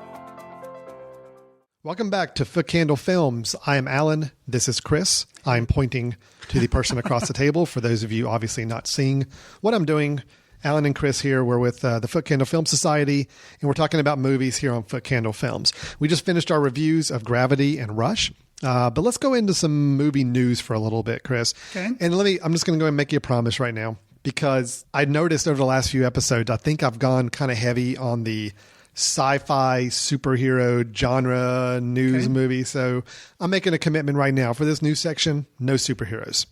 Welcome back to Footcandle Films. I am Alan. This is Chris. I'm pointing to the person across the table. For those of you obviously not seeing what I'm doing, Alan and Chris here. We're with the Footcandle Film Society, and we're talking about movies here on Footcandle Films. We just finished our reviews of Gravity and Rush. But let's go into some movie news for a little bit, Chris. Okay. And I'm just going to go and make you a promise right now, because I noticed over the last few episodes, I think I've gone kind of heavy on the sci-fi superhero genre news movie. So I'm making a commitment right now for this news section. No superheroes,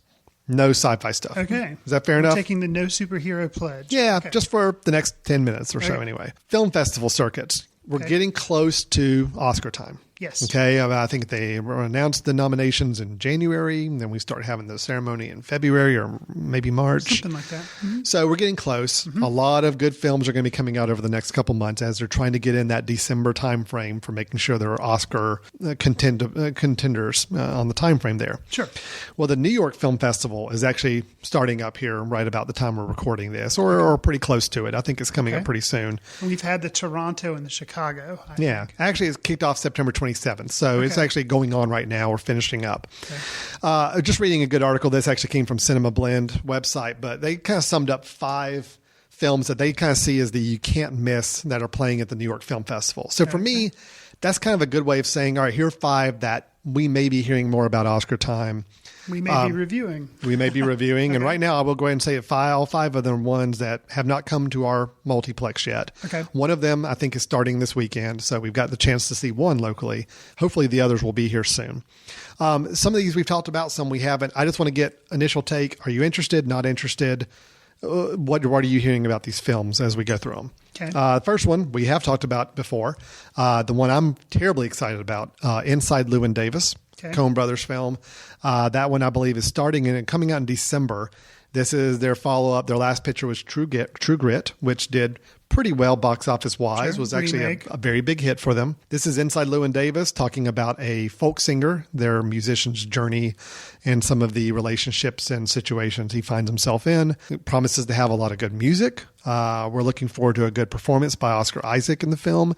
no sci-fi stuff. Okay. Is that fair enough? Taking the no superhero pledge. Yeah. Okay. Just for the next 10 minutes or so anyway. Film festival circuits. We're getting close to Oscar time. Yes. Okay. I think they announced the nominations in January, and then we start having the ceremony in February or maybe March. Something like that. Mm-hmm. So we're getting close. Mm-hmm. A lot of good films are going to be coming out over the next couple months as they're trying to get in that December time frame for making sure there are Oscar contenders on the time frame there. Sure. Well, the New York Film Festival is actually starting up here right about the time we're recording this, or pretty close to it. I think it's coming up pretty soon. And we've had the Toronto and the Chicago. I think. Actually, it's kicked off September 27th. So it's actually going on right now. We're finishing up. Okay. Just reading a good article. This actually came from Cinema Blend website, but they kind of summed up 5 films that they kind of see as the you can't miss that are playing at the New York Film Festival. So for me, that's kind of a good way of saying, all right, here are 5 that we may be hearing more about Oscar time. We may be reviewing. And right now I will go ahead and say all 5 of them are ones that have not come to our multiplex yet. Okay. One of them I think is starting this weekend, so we've got the chance to see one locally. Hopefully the others will be here soon. Some of these we've talked about, some we haven't. I just want to get initial take. Are you interested, not interested? What are you hearing about these films as we go through them? Okay. The first one we have talked about before. The one I'm terribly excited about, Inside Llewyn Davis. Coen Brothers film. That one, I believe, is starting and coming out in December. This is their follow-up. Their last picture was True Grit, which did pretty well box office-wise. Sure. Was actually a very big hit for them. This is Inside Llewyn Davis, talking about a folk singer, their musician's journey, and some of the relationships and situations he finds himself in. It promises to have a lot of good music. We're looking forward to a good performance by Oscar Isaac in the film.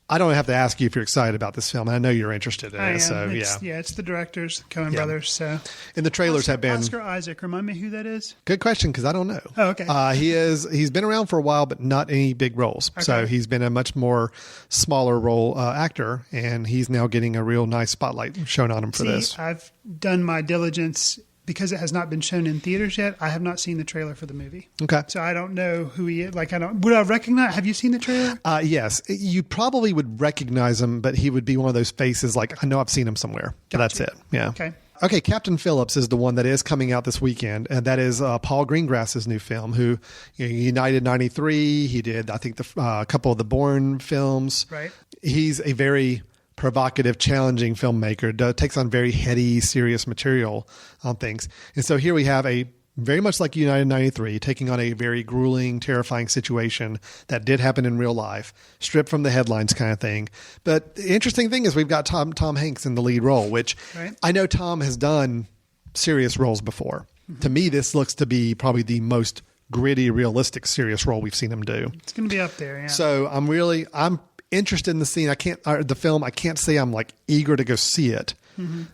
I don't have to ask you if you're excited about this film. I know you're interested in it. So it's the directors, Coen brothers. So, and the trailers have been Oscar Isaac. Remind me who that is. Good question, because I don't know. Oh, okay. He's been around for a while, but not any big roles. Okay. So he's been a much more smaller role actor, and he's now getting a real nice spotlight shown on him for this. I've done my diligence. Because it has not been shown in theaters yet, I have not seen the trailer for the movie. Okay. So I don't know who he is. Would I recognize? Have you seen the trailer? Yes. You probably would recognize him, but he would be one of those faces like, I know I've seen him somewhere. But that's it. Yeah. Okay. Captain Phillips is the one that is coming out this weekend, and that is Paul Greengrass's new film, who United 93. He did, I think, a couple of the Bourne films. Right. He's a very provocative, challenging filmmaker, takes on very heady, serious material on things. And so here we have a very much like United 93, taking on a very grueling, terrifying situation that did happen in real life, stripped from the headlines kind of thing. But the interesting thing is we've got Tom Hanks in the lead role, which I know Tom has done serious roles before. Mm-hmm. To me, this looks to be probably the most gritty, realistic, serious role we've seen him do. It's going to be up there, yeah. So I'm interested in the scene. The film. I can't say I'm like eager to go see it,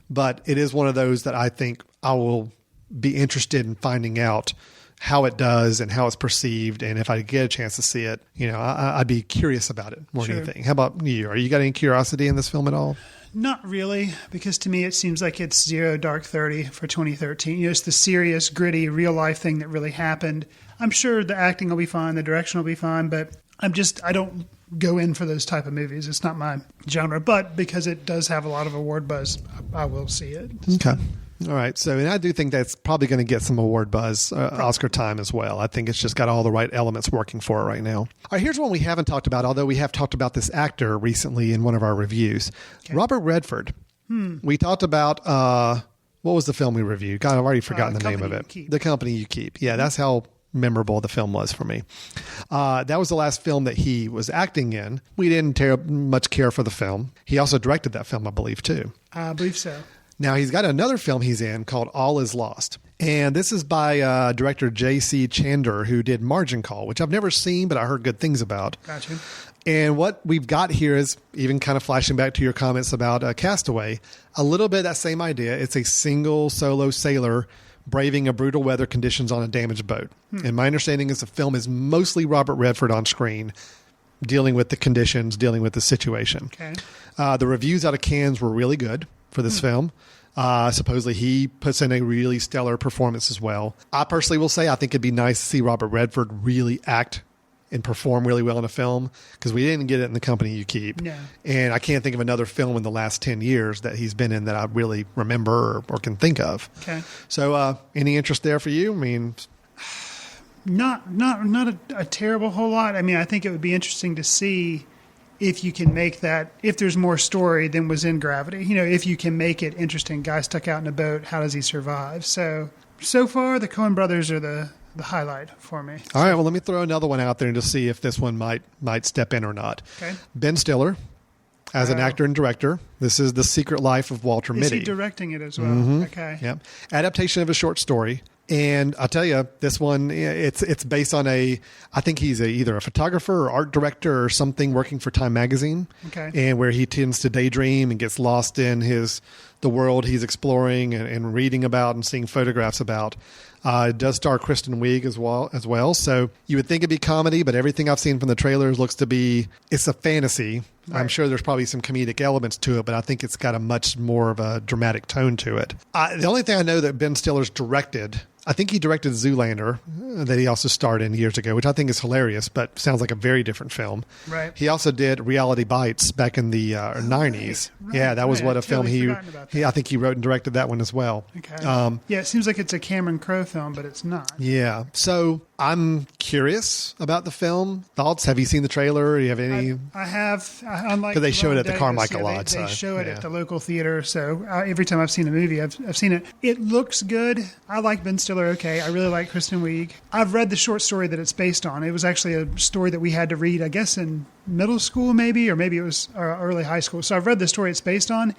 but it is one of those that I think I will be interested in finding out how it does and how it's perceived. And if I get a chance to see it, I'd be curious about it more than anything. How about you? Are you got any curiosity in this film at all? Not really, because to me it seems like it's Zero Dark 30 for 2013. It's the serious, gritty, real life thing that really happened. I'm sure the acting will be fine, the direction will be fine, but I don't go in for those type of movies. It's not my genre, but because it does have a lot of award buzz, I will see it. Okay. All right. So, and I do think that's probably going to get some award buzz, Oscar time as well. I think it's just got all the right elements working for it right now. All right. Here's one we haven't talked about, although we have talked about this actor recently in one of our reviews. Okay. Robert Redford. We talked about, what was the film we reviewed? God, I've already forgotten the name of it. The Company You Keep. Yeah, that's how memorable the film was for me. That was the last film that he was acting in. We didn't much care for the film. He also directed that film, I believe, too. I believe so. Now, he's got another film he's in called All Is Lost. And this is by director J.C. Chander, who did Margin Call, which I've never seen, but I heard good things about. Gotcha. And what we've got here is, even kind of flashing back to your comments about Castaway, a little bit of that same idea. It's a single solo sailor braving a brutal weather conditions on a damaged boat. And my understanding is the film is mostly Robert Redford on screen, dealing with the conditions, dealing with the situation. Okay. The reviews out of Cannes were really good for this film. Supposedly he puts in a really stellar performance as well. I personally will say I think it'd be nice to see Robert Redford really act and perform really well in a film, because we didn't get it in The Company You Keep. No. And I can't think of another film in the last 10 years that he's been in that I really remember or can think of. Okay. So any interest there for you? I mean, not a terrible whole lot. I mean, I think it would be interesting to see if you can make that, if there's more story than was in Gravity. If you can make it interesting. Guy stuck out in a boat, how does he survive? So far, the Coen brothers are the highlight for me. All right, well, let me throw another one out there and just see if this one might step in or not. Okay. Ben Stiller, as an actor and director. This is The Secret Life of Walter Mitty. Is he directing it as well? Mm-hmm. Okay. Yep. Adaptation of a short story. And I'll tell you, this one, it's based on I think he's either a photographer or art director or something working for Time Magazine. Okay. And where he tends to daydream and gets lost in the world he's exploring and reading about and seeing photographs about. It does star Kristen Wiig as well. So you would think it'd be comedy, but everything I've seen from the trailers looks to be, it's a fantasy. Right. I'm sure there's probably some comedic elements to it, but I think it's got a much more of a dramatic tone to it. The only thing I know that Ben Stiller's directed, I think he directed Zoolander, that he also starred in years ago, which I think is hilarious, but sounds like a very different film. Right. He also did Reality Bites back in the 90s. Right, Yeah, that was right. what I a film totally forgotten about that. I think he wrote and directed that one as well. Okay. Yeah, it seems like it's a Cameron Crowe film, but it's not. Yeah. So I'm curious about the film. Thoughts? Have you seen the trailer? Do you have any? I have. Unlike Because they showed it at the Davis, Carmichael yeah, lot. They so, show it yeah. at the local theater. So every time I've seen a movie, I've seen it. It looks good. I like Ben Stiller. Okay. I really like Kristen Wiig. I've read the short story that it's based on. It was actually a story that we had to read, I guess, in middle school maybe, or maybe it was early high school. So I've read the story it's based on,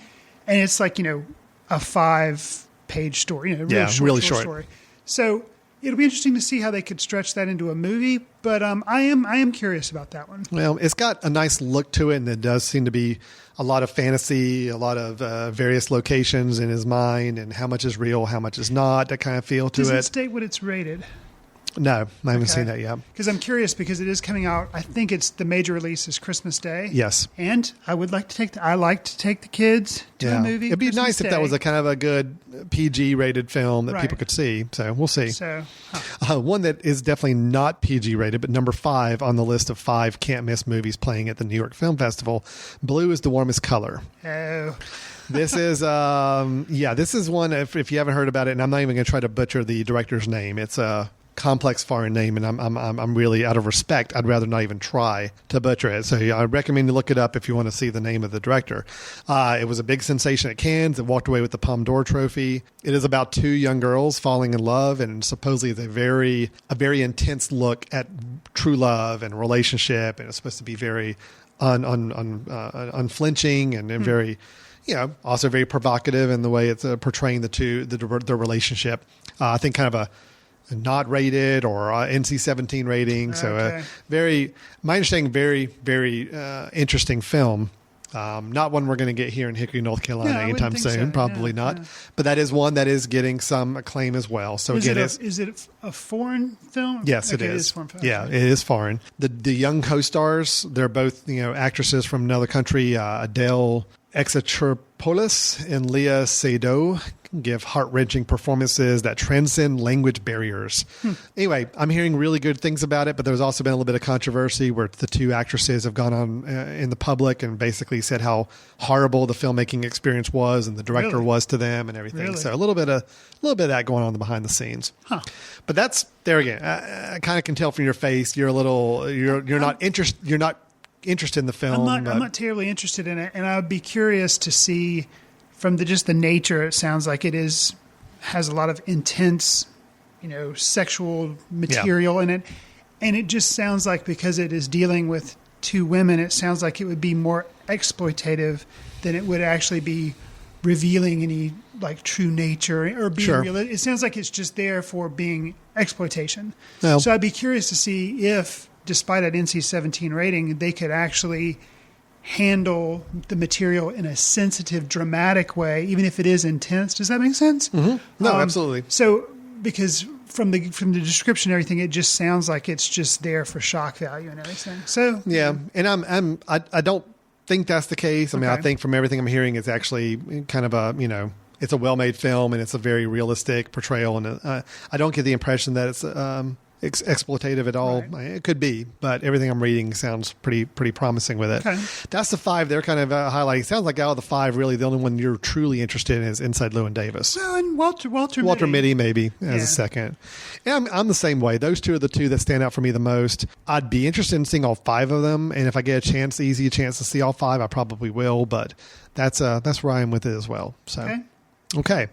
and it's like, a 5-page story. Really short story. So it'll be interesting to see how they could stretch that into a movie, but I am curious about that one. Well, it's got a nice look to it, and it does seem to be a lot of fantasy, a lot of various locations in his mind, and how much is real, how much is not, that kind of feel to Does it. it state what it's rated? No, I haven't seen that yet. Because I'm curious, because it is coming out. I think it's the major release is Christmas Day. Yes. And I would like to take the kids to a movie. It'd be Christmas nice if Day. that was a kind of a good PG rated film that Right. people could see. So we'll see. So, One that is definitely not PG rated, but number 5 on the list of 5 can't miss movies playing at the New York Film Festival. Blue is the warmest color. oh, This is, this is one, if you haven't heard about it, and I'm not even going to try to butcher the director's name. It's a complex foreign name, and I'm really, out of respect, I'd rather not even try to butcher it. So I recommend you look it up if you want to see the name of the director. It was a big sensation at Cannes. It walked away with the Palme d'Or trophy. It is about 2 young girls falling in love, and supposedly it's a very intense look at true love and relationship, and it's supposed to be very unflinching and very, also very provocative in the way it's portraying their relationship. I think kind of a not rated or NC-17 rating. So my understanding, very, very interesting film. Not one we're going to get here in Hickory, North Carolina anytime soon. So. Probably not. Yeah. But that is one that is getting some acclaim as well. So is it a foreign film? Yes, okay, it is. It is foreign film. Yeah, it is foreign. The young co-stars, they're both actresses from another country. Adele Exarchopoulos and Leah Seydoux give heart-wrenching performances that transcend language barriers. Anyway, I'm hearing really good things about it, but there's also been a little bit of controversy where the 2 actresses have gone on in the public and basically said how horrible the filmmaking experience was and the director was to them and everything. Really? So a little bit of that going on behind the scenes. Huh. But that's there again. I kind of can tell from your face you're not interested in the film. I'm not terribly interested in it, and I would be curious to see from just the nature. It sounds like it has a lot of intense, sexual material in it, and it just sounds like because it is dealing with 2 women, it sounds like it would be more exploitative than it would actually be revealing any like true nature or being real. It sounds like it's just there for being exploitation. Well, so I'd be curious to see if, despite an NC-17 rating, they could actually handle the material in a sensitive, dramatic way, even if it is intense. Does that make sense? Mm-hmm. No, absolutely. So, because from the description and everything, it just sounds like it's just there for shock value and everything. So yeah, and I don't think that's the case. I mean, I think from everything I'm hearing, it's actually kind of a it's a well-made film and it's a very realistic portrayal, and I don't get the impression that it's exploitative at all. Right. It could be, but everything I'm reading sounds pretty promising with it. Okay. That's the 5 they're kind of highlighting. Sounds like out of the 5, really the only one you're truly interested in is Inside Llewyn Davis. Well, and Walter Mitty maybe as a second. And I'm the same way. Those 2 are the 2 that stand out for me the most. I'd be interested in seeing all 5 of them, and if I get a chance to see all 5, I probably will. But that's where I am with it as well. So. Okay.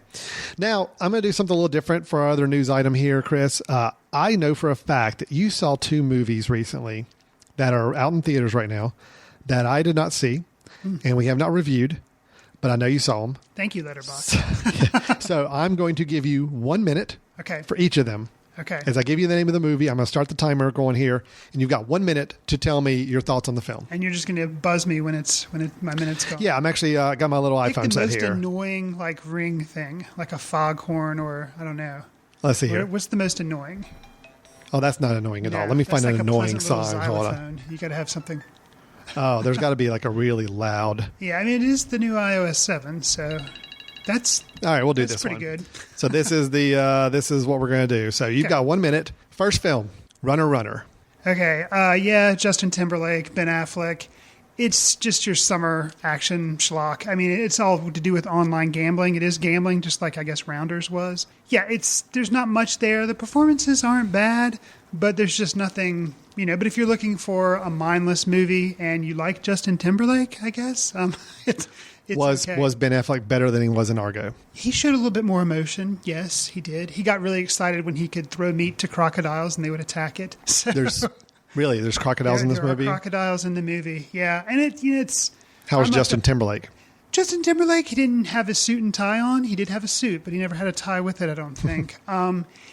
Now, I'm going to do something a little different for our other news item here, Chris. I know for a fact that you saw 2 movies recently that are out in theaters right now that I did not see, and we have not reviewed, but I know you saw them. Thank you, Letterboxd. So I'm going to give you 1 minute for each of them. Okay. As I give you the name of the movie, I'm going to start the timer going here, and you've got 1 minute to tell me your thoughts on the film. And you're just going to buzz me when my minute's gone. Yeah, I'm actually got my little iPhone set here. The most annoying ring thing, like a foghorn or I don't know. Let's see here. What's the most annoying? Oh, that's not annoying at all. Let me find an annoying song. Hold on. You got to have something. Oh, there's got to be like a really loud. Yeah, I mean it is the new iOS 7, so That's all right. We'll do that's this pretty one. good. So this is this is what we're going to do. So you've got 1 minute. First film, Runner. Okay. Justin Timberlake, Ben Affleck. It's just your summer action schlock. I mean, it's all to do with online gambling. It is gambling, just like I guess Rounders was. Yeah, there's not much there. The performances aren't bad, but there's just nothing, But if you're looking for a mindless movie and you like Justin Timberlake, I guess it's okay. Was Ben Affleck better than he was in Argo? He showed a little bit more emotion. Yes, he did. He got really excited when he could throw meat to crocodiles and they would attack it. So. There's crocodiles in this movie? There are crocodiles in the movie, yeah. And it's... How was Justin Timberlake? Justin Timberlake, he didn't have his suit and tie on. He did have a suit, but he never had a tie with it, I don't think.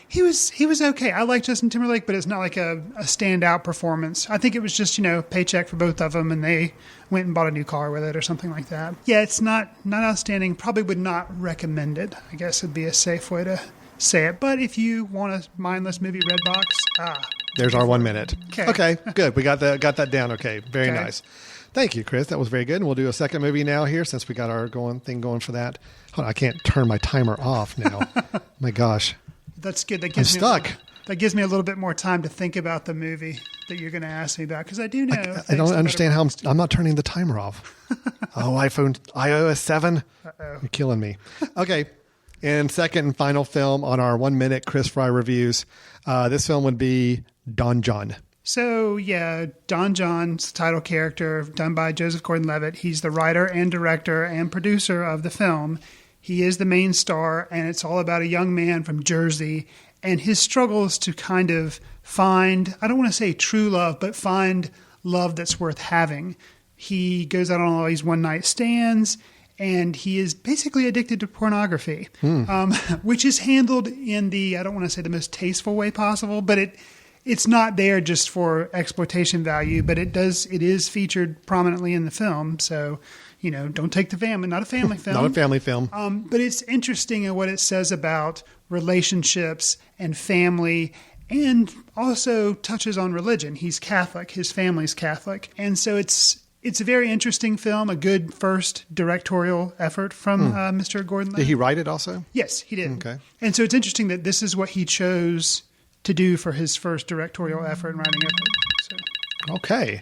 He was okay. I like Justin Timberlake, but it's not like a standout performance. I think it was just, paycheck for both of them, and they went and bought a new car with it or something like that. Yeah, it's not outstanding. Probably would not recommend it, I guess would be a safe way to say it. But if you want a mindless movie, Redbox, there's our 1 minute. Okay, good. We got that down. Okay, very nice. Thank you, Chris. That was very good. And we'll do a second movie now here since we got our thing going for that. Hold on, I can't turn my timer off now. My gosh. That's good. I'm stuck. That gives me a little bit more time to think about the movie that you're going to ask me about because I do know. I don't understand how I'm not turning the timer off. iOS 7? Uh-oh. You're killing me. Okay. And second and final film on our 1 minute Chris Fry reviews. This film would be Don John. So, yeah, Don John's title character, done by Joseph Gordon-Levitt. He's the writer and director and producer of the film. He is the main star, and it's all about a young man from Jersey and his struggles to kind of find, I don't want to say true love, but find love that's worth having. He goes out on all these one-night stands, and he is basically addicted to pornography, which is handled in the, I don't want to say the most tasteful way possible, but it's not there just for exploitation value, but it is featured prominently in the film. So, don't take the family, not a family film. Not a family film. But it's interesting in what it says about relationships and family, and also touches on religion. He's Catholic. His family's Catholic. And so it's a very interesting film, a good first directorial effort from Mr. Gordon-Levitt. Did he write it also? Yes, he did. Okay. And so it's interesting that this is what he chose to do for his first directorial effort in writing it. So. Okay.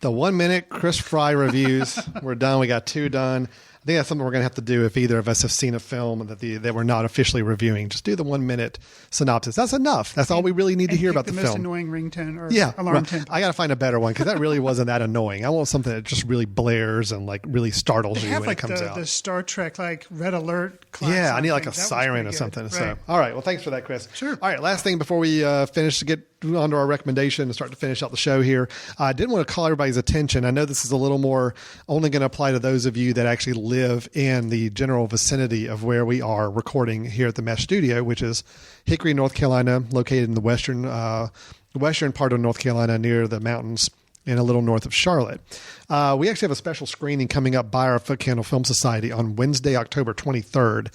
The 1 minute Chris Fry reviews. We're done. We got 2 done. I think that's something we're going to have to do if either of us have seen a film that we're not officially reviewing. Just do the 1 minute synopsis. That's enough. That's all we really need to hear about the film. The most annoying ringtone or alarm tone. I got to find a better one because that really wasn't that annoying. I want something that just really blares and really startles you when it comes out. The Star Trek Red Alert class. Yeah, I need a siren or something. Right. So, all right. Well, thanks for that, Chris. Sure. All right. Last thing before we finish to get onto our recommendation and start to finish out the show here. I did want to call everybody's attention. I know this is a little more only going to apply to those of you that actually live in the general vicinity of where we are recording here at the Mesh Studio, which is Hickory, North Carolina, located in the western part of North Carolina near the mountains and a little north of Charlotte. We actually have a special screening coming up by our Footcandle Film Society on Wednesday, October 23rd.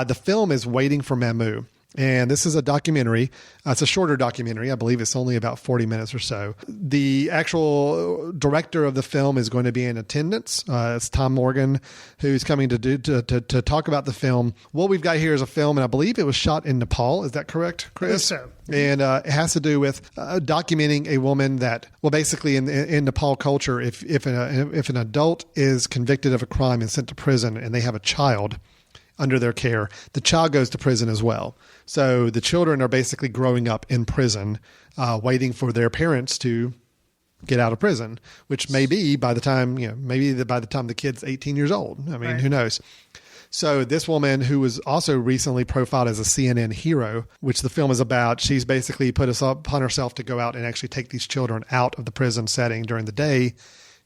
The film is Waiting for Mamu. And this is a documentary. It's a shorter documentary. I believe it's only about 40 minutes or so. The actual director of the film is going to be in attendance. It's Tom Morgan, who's coming to talk about the film. What we've got here is a film, and I believe it was shot in Nepal. Is that correct, Chris? I think so. And it has to do with documenting a woman that, basically in Nepal culture, if an adult is convicted of a crime and sent to prison and they have a child under their care, the child goes to prison as well. So the children are basically growing up in prison, waiting for their parents to get out of prison, which may be by the time the kid's 18 years old. I mean, right. Who knows? So this woman, who was also recently profiled as a CNN hero, which the film is about, she's basically put us upon herself to go out and actually take these children out of the prison setting during the day,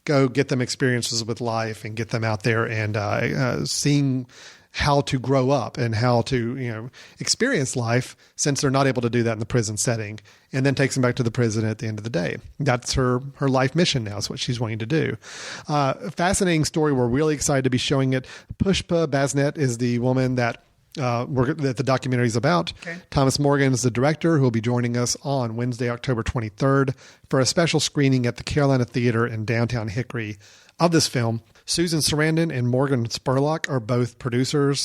go get them experiences with life and get them out there and seeing how to grow up and how to, experience life, since they're not able to do that in the prison setting, and then takes them back to the prison at the end of the day. That's her life mission now. Is what she's wanting to do. Fascinating story. We're really excited to be showing it. Pushpa Basnet is the woman that the documentary is about. Okay. Thomas Morgan is the director, who will be joining us on Wednesday, October 23rd for a special screening at the Carolina Theater in downtown Hickory of this film. Susan Sarandon and Morgan Spurlock are both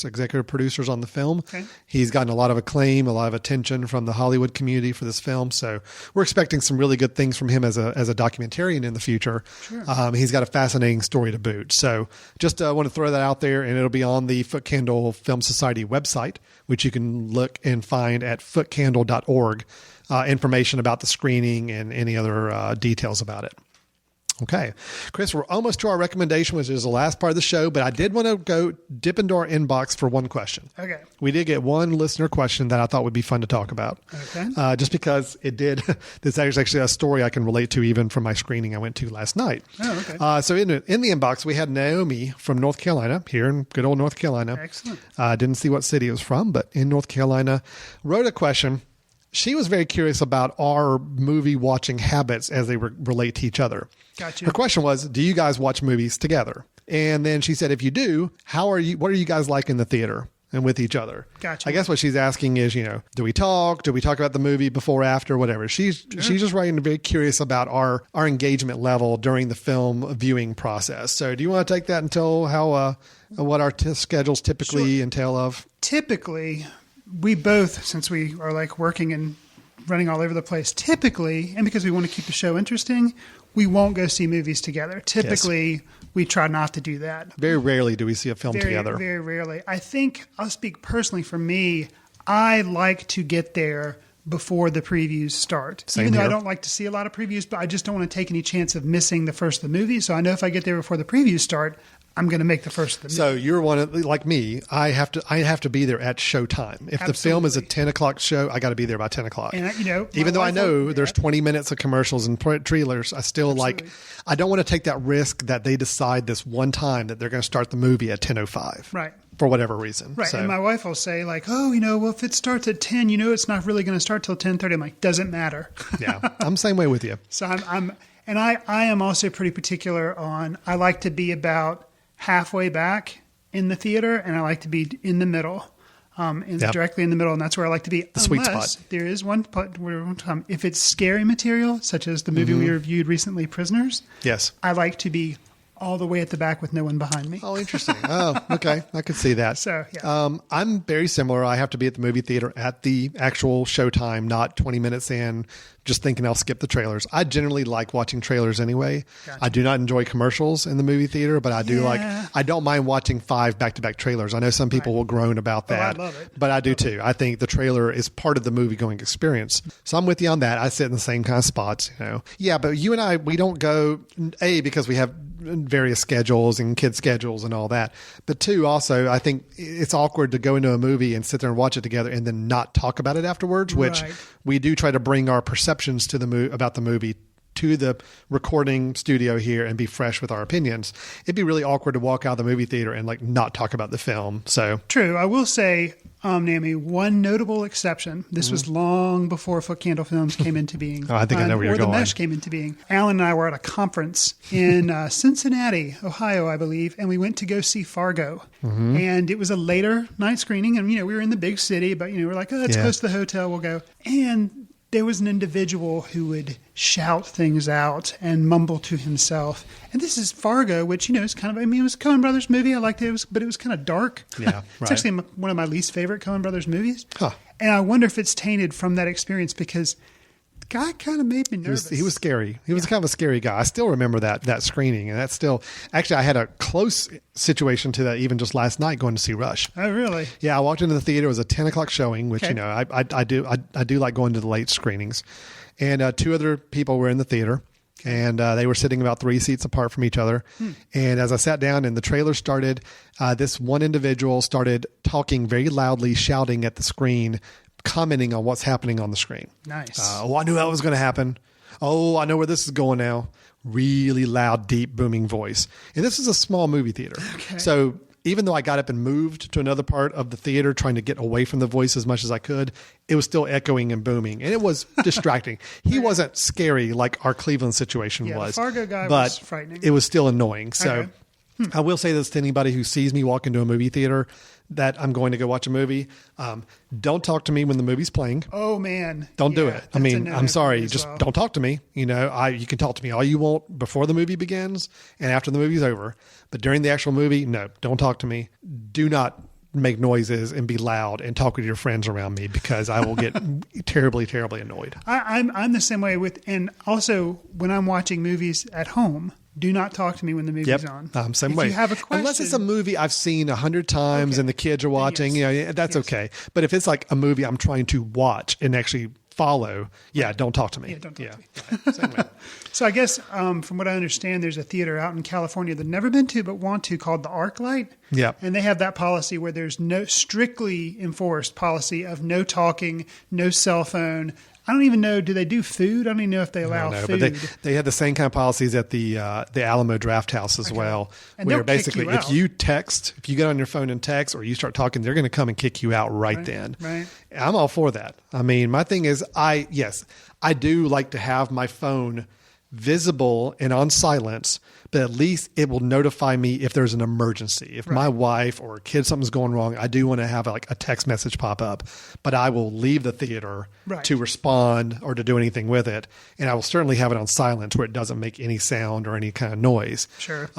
executive producers on the film. Okay. He's gotten a lot of acclaim, a lot of attention from the Hollywood community for this film. So we're expecting some really good things from him as a documentarian in the future. Sure. He's got a fascinating story to boot. So just want to throw that out there, and it'll be on the Footcandle Film Society website, which you can look and find at footcandle.org, information about the screening and any other details about it. Okay, Chris, we're almost to our recommendation, which is the last part of the show, but I did want to go dip into our inbox for one question. Okay. We did get one listener question that I thought would be fun to talk about. Okay. Just because it did, this is actually a story I can relate to even from my screening I went to last night. Oh, okay. So in the inbox, we had Naomi from North Carolina, here in good old North Carolina. Excellent. Didn't see what city it was from, but in North Carolina, wrote a question. She was very curious about our movie watching habits as they relate to each other. Gotcha. Her question was, do you guys watch movies together? And then she said, if you do, what are you guys like in the theater and with each other? Gotcha. I guess what she's asking is, do we talk? Do we talk about the movie before, after, whatever? She's just writing very curious about our engagement level during the film viewing process. So do you want to take that and tell how what our schedules typically entail of? Typically, we both, since we are like working and running all over the place, typically, and because we want to keep the show interesting, we won't go see movies together. Typically, we try not to do that. Very rarely do we see a film together. Very rarely. I think, I'll speak personally for me, I like to get there before the previews start. Same Even though here. I don't like to see a lot of previews, but I just don't want to take any chance of missing the first of the movie. So I know if I get there before the previews start, I'm going to make the first of the movie. So you're one of, like me, I have to be there at showtime. If the film is a 10 o'clock show, I got to be there by 10 o'clock. And even though I know there's 20 minutes of commercials and trailers, I still I don't want to take that risk that they decide this one time that they're going to start the movie at 10:05. Right. For whatever reason. Right. So, And my wife will say like, well, if it starts at 10, it's not really going to start till 10:30. I'm like, doesn't matter. Yeah. I'm the same way with you. So I am also pretty particular on, I like to be about halfway back in the theater, and I like to be in the middle, directly in the middle, and that's where I like to be. The sweet spot. There is one part where if it's scary material, such as the movie we reviewed recently, Prisoners. Yes. I like to be all the way at the back with no one behind me. Oh, interesting. Oh, okay. I could see that. So, yeah. I'm very similar. I have to be at the movie theater at the actual showtime, not 20 minutes in, just thinking I'll skip the trailers. I generally like watching trailers anyway. Gotcha. I do not enjoy commercials in the movie theater, but I don't mind watching 5 back-to-back trailers. I know some people will groan about that. I love it. But I do too. I think the trailer is part of the movie-going experience. So I'm with you on that. I sit in the same kind of spots, Yeah, but you and I, we don't go, A, because we have various schedules and kid schedules and all that. But 2, also, I think it's awkward to go into a movie and sit there and watch it together and then not talk about it afterwards, which we do try to bring our perceptions to about the movie to the recording studio here and be fresh with our opinions. It'd be really awkward to walk out of the movie theater and not talk about the film. So true. I will say, Naomi, one notable exception. This was long before Footcandle Films came into being. I think I know where you're going. Or the Mesh came into being. Alan and I were at a conference in Cincinnati, Ohio, I believe, and we went to go see Fargo. Mm-hmm. And it was a later night screening, and we were in the big city, but we're like, it's close to the hotel, we'll go. And there was an individual who would shout things out and mumble to himself. And this is Fargo, which, is kind of, it was a Coen Brothers movie. I liked it, but it was kind of dark. Yeah, right. It's actually one of my least favorite Coen Brothers movies. Huh. And I wonder if it's tainted from that experience because the guy kind of made me nervous. He was scary. He was kind of a scary guy. I still remember that screening. And that's still, actually, I had a close situation to that even just last night going to see Rush. Oh, really? Yeah, I walked into the theater. It was a 10 o'clock showing, which, I do like going to the late screenings. And 2 other people were in the theater. And they were sitting about 3 seats apart from each other. And as I sat down and the trailer started, this one individual started talking very loudly, shouting at the screen, commenting on what's happening on the screen. Nice. I knew that was going to happen. Oh, I know where this is going now. Really loud, deep, booming voice. And this is a small movie theater. Okay. So even though I got up and moved to another part of the theater, trying to get away from the voice as much as I could, it was still echoing and booming. And it was distracting. He wasn't scary like our Cleveland situation was. The Fargo guy but was frightening. It was still annoying. So okay. I will say this to anybody who sees me walk into a movie theater. that I'm going to go watch a movie. Don't talk to me when the movie's playing. Oh man. Don't do it. I mean, I'm sorry. Just well. don't talk to me. You can talk to me all you want before the movie begins and after the movie's over. But during the actual movie, no, don't talk to me. Do not make noises and be loud and talk with your friends around me, because I will get terribly, terribly annoyed. I'm the same way and also when I'm watching movies at home, do not talk to me when the movie's on. Same if way. You have a question, unless it's a movie I've seen 100 times and the kids are watching, that's okay. But if it's like a movie I'm trying to watch and actually follow, don't talk to me. Yeah, don't talk to me. Same way. So I guess from what I understand, there's a theater out in California that I've never been to but want to, called the ArcLight. Yeah. And they have that policy where there's no strictly enforced policy of no talking, no cell phone. I don't even know, do they do food? I don't even know if they allow food. But they have the same kind of policies at the Alamo Draft House as well, and where basically if you get on your phone and text or you start talking, they're going to come and kick you out right then. Right. I'm all for that. I mean, my thing is I do like to have my phone visible and on silence, but at least it will notify me if there's an emergency. If my wife or a kid, something's going wrong, I do want to have like a text message pop up, but I will leave the theater to respond or to do anything with it. And I will certainly have it on silence where it doesn't make any sound or any kind of noise. Sure.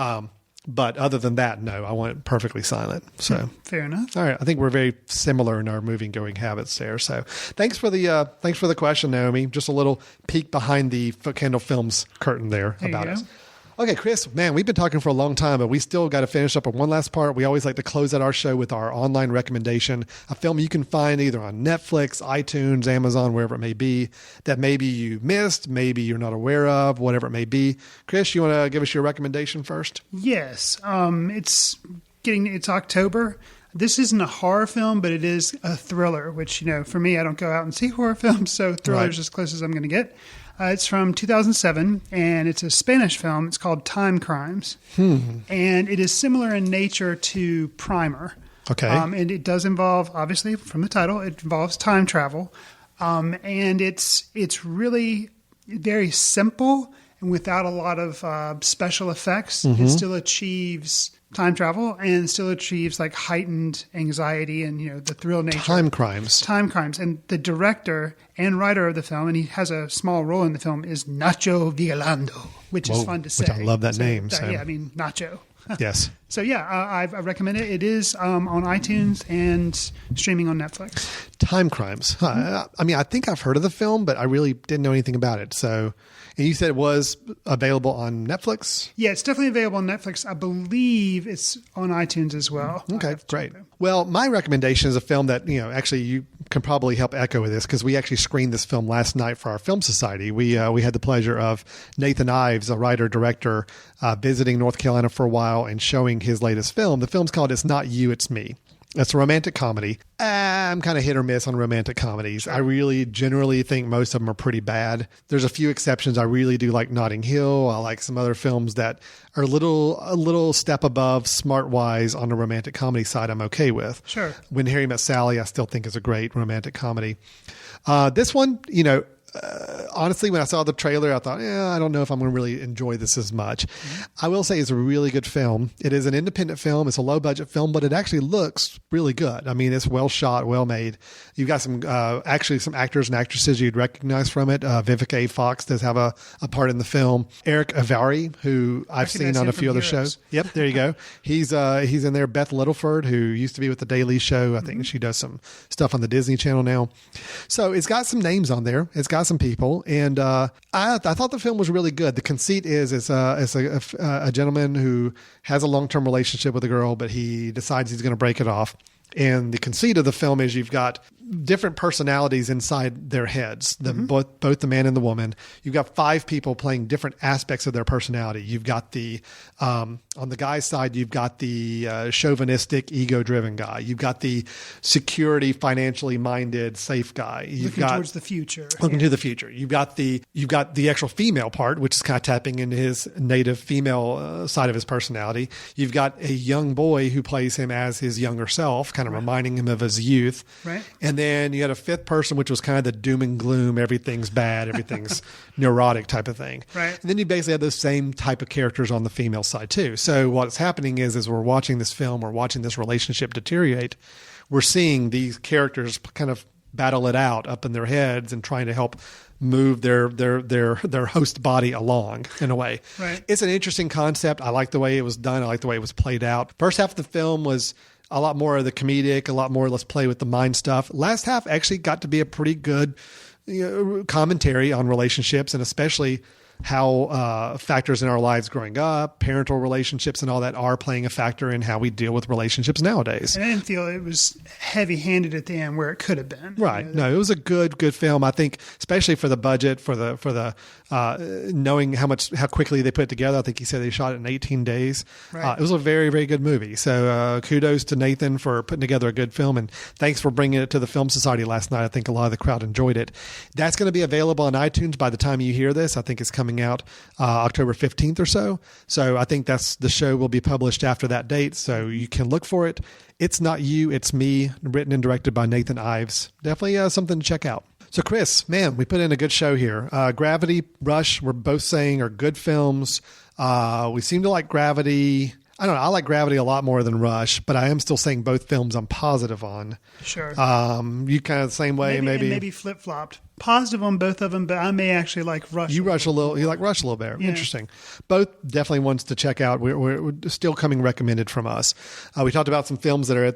But other than that, no, I want it perfectly silent. So fair enough. All right. I think we're very similar in our movie going habits there. So thanks for the question, Naomi. Just a little peek behind the Footcandle Films curtain there about us. Okay, Chris, man, we've been talking for a long time, but we still got to finish up on one last part. We always like to close out our show with our online recommendation, a film you can find either on Netflix, iTunes, Amazon, wherever it may be, that maybe you missed, maybe you're not aware of, whatever it may be. Chris, you want to give us your recommendation first? Yes. It's October. This isn't a horror film, but it is a thriller, which, for me, I don't go out and see horror films, so thriller is as close as I'm going to get. It's from 2007, and it's a Spanish film. It's called Timecrimes, and it is similar in nature to Primer. Okay. And it does involve, obviously, from the title, it involves time travel, and it's really very simple and without a lot of special effects. It still achieves time travel and still achieves like heightened anxiety and the thrill nature. Timecrimes. And the director and writer of the film, and he has a small role in the film, is Nacho Vigalondo, which is fun to say. Which I love that name. Yeah, I mean Nacho. Yes. So I recommend it. It is on iTunes and streaming on Netflix. Timecrimes. I mean, I think I've heard of the film, but I really didn't know anything about it. So, and you said it was available on Netflix? Yeah, it's definitely available on Netflix. I believe it's on iTunes as well. Okay, great. Well, my recommendation is a film that, actually you can probably help echo with this, because we actually screened this film last night for our film society. We had the pleasure of Nathan Ives, a writer, director, visiting North Carolina for a while and showing his latest film. The film's called It's Not You, It's Me. It's a romantic comedy. I'm kind of hit or miss on romantic comedies. Sure. I really generally think most of them are pretty bad. There's a few exceptions. I really do like Notting Hill. I like some other films that are a little step above smart-wise on the romantic comedy side I'm okay with. Sure. When Harry Met Sally, I still think is a great romantic comedy. This one, honestly, when I saw the trailer, I thought, I don't know if I'm going to really enjoy this as much. I will say it's a really good film. It is an independent film. It's a low budget film, but it actually looks really good. I mean, it's well shot, well made. You've got some actors and actresses you'd recognize from it. Vivica A. Fox does have a part in the film. Eric Avari, who I've seen on a few other shows. Yep, there you go. He's in there. Beth Littleford, who used to be with The Daily Show. I think she does some stuff on the Disney Channel now. So it's got some names on there. It's got some people, and I thought the film was really good. The conceit is it's a gentleman who has a long-term relationship with a girl, but he decides he's going to break it off. And the conceit of the film is you've got different personalities inside their heads, both the man and the woman. You've got 5 people playing different aspects of their personality. You've got the, on the guy's side, you've got the chauvinistic, ego-driven guy. You've got the security, financially minded, safe guy. Looking towards the future. Looking to the future. You've got the actual female part, which is kind of tapping into his native female side of his personality. You've got a young boy who plays him as his younger self, kind of reminding him of his youth. Right. And And then you had a fifth person, which was kind of the doom and gloom, everything's bad, everything's neurotic type of thing. Right. And then you basically have those same type of characters on the female side too. So what's happening is we're watching this film, we're watching this relationship deteriorate, we're seeing these characters kind of battle it out up in their heads and trying to help move their host body along in a way. Right. It's an interesting concept. I like the way it was done. I like the way it was played out. First half of the film was a lot more of the comedic, a lot more let's play with the mind stuff. Last half actually got to be a pretty good commentary on relationships, and especially how factors in our lives growing up, parental relationships and all that are playing a factor in how we deal with relationships nowadays. And I didn't feel it was heavy-handed at the end where it could have been. Right. No, it was a good film. I think, especially for the budget, for the knowing how quickly they put it together. I think he said they shot it in 18 days. Right. It was a very, very good movie. So kudos to Nathan for putting together a good film, and thanks for bringing it to the Film Society last night. I think a lot of the crowd enjoyed it. That's going to be available on iTunes by the time you hear this. I think it's coming out October 15th or so. So I think the show will be published after that date. So you can look for it. It's Not You, It's Me, written and directed by Nathan Ives. Definitely something to check out. So Chris, man, we put in a good show here. Gravity, Rush, we're both saying are good films. We seem to like Gravity. I don't know. I like Gravity a lot more than Rush, but I am still saying both films I'm positive on. Sure. You kind of the same way, maybe. Maybe flip-flopped. Positive on both of them, but I may actually like Rush. You like Rush a little bit. Yeah. Interesting. Both definitely ones to check out. We're still coming recommended from us. We talked about some films that are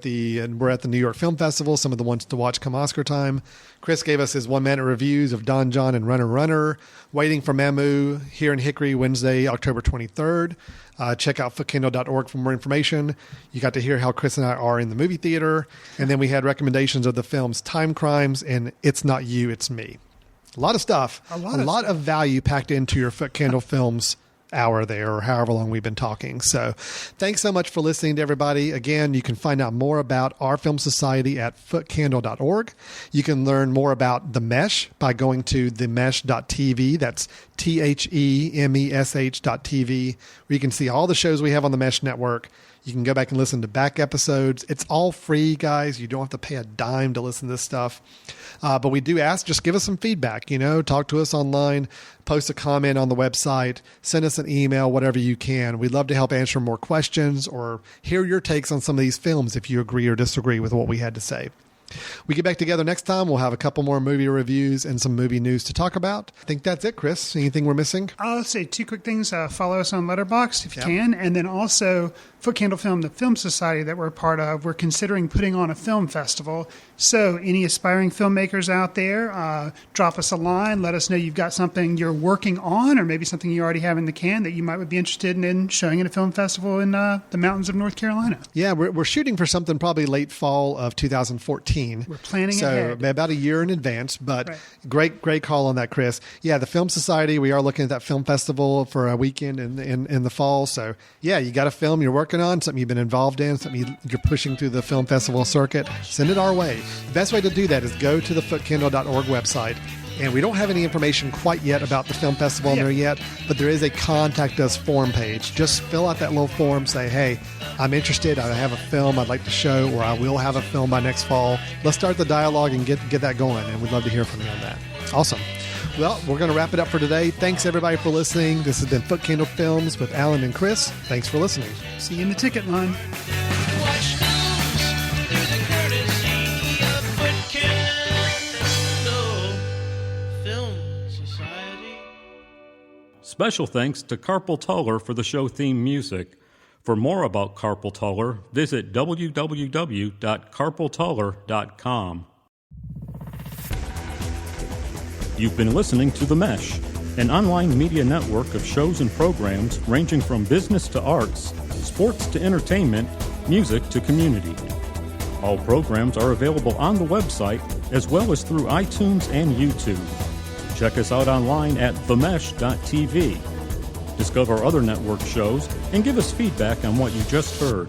we're at the New York Film Festival, some of the ones to watch come Oscar time. Chris gave us his 1-minute reviews of Don John and Runner, Waiting for Mamu here in Hickory, Wednesday, October 23rd. Check out footcandle.org for more information. You got to hear how Chris and I are in the movie theater. And then we had recommendations of the films Timecrimes and It's Not You, It's Me. A lot of stuff. A lot of value packed into your Footcandle Films hour there, or however long we've been talking. So thanks so much for listening to everybody. Again, you can find out more about our Film Society at footcandle.org. You can learn more about The Mesh by going to themesh.tv. That's THEMESH.tv, where you can see all the shows we have on the Mesh Network. You can go back and listen to back episodes. It's all free, guys. You don't have to pay a dime to listen to this stuff. But we do ask, just give us some feedback, talk to us online, post a comment on the website, send us an email, whatever you can. We'd love to help answer more questions or hear your takes on some of these films if you agree or disagree with what we had to say. We get back together next time. We'll have a couple more movie reviews and some movie news to talk about. I think that's it, Chris. Anything we're missing? I'll say two quick things. Follow us on Letterboxd if you can. And then also Footcandle Film, the Film Society that we're a part of, we're considering putting on a film festival. So any aspiring filmmakers out there, drop us a line. Let us know you've got something you're working on or maybe something you already have in the can that you might be interested in showing at a film festival in the mountains of North Carolina. Yeah, we're shooting for something probably late fall of 2014. We're planning ahead. So about a year in advance, but right. Great call on that, Chris. Yeah, the Film Society, we are looking at that film festival for a weekend in the fall. So yeah, you got a film you're working on, something you've been involved in, something you're pushing through the film festival circuit, send it our way. The best way to do that is go to the footcandle.org website. And we don't have any information quite yet about the film festival in there yet, but there is a contact us form page. Just fill out that little form, say, hey, I'm interested. I have a film I'd like to show, or I will have a film by next fall. Let's start the dialogue and get that going, and we'd love to hear from you on that. Awesome. Well, we're going to wrap it up for today. Thanks, everybody, for listening. This has been Footcandle Films with Alan and Chris. Thanks for listening. See you in the ticket line. Watch news through the courtesy of Footcandle Film Society. Special thanks to Carpal Tuller for the show theme music. For more about Carpal Tuller, visit www.carpaltuller.com. You've been listening to The Mesh, an online media network of shows and programs ranging from business to arts, sports to entertainment, music to community. All programs are available on the website as well as through iTunes and YouTube. Check us out online at themesh.tv. Discover other network shows and give us feedback on what you just heard.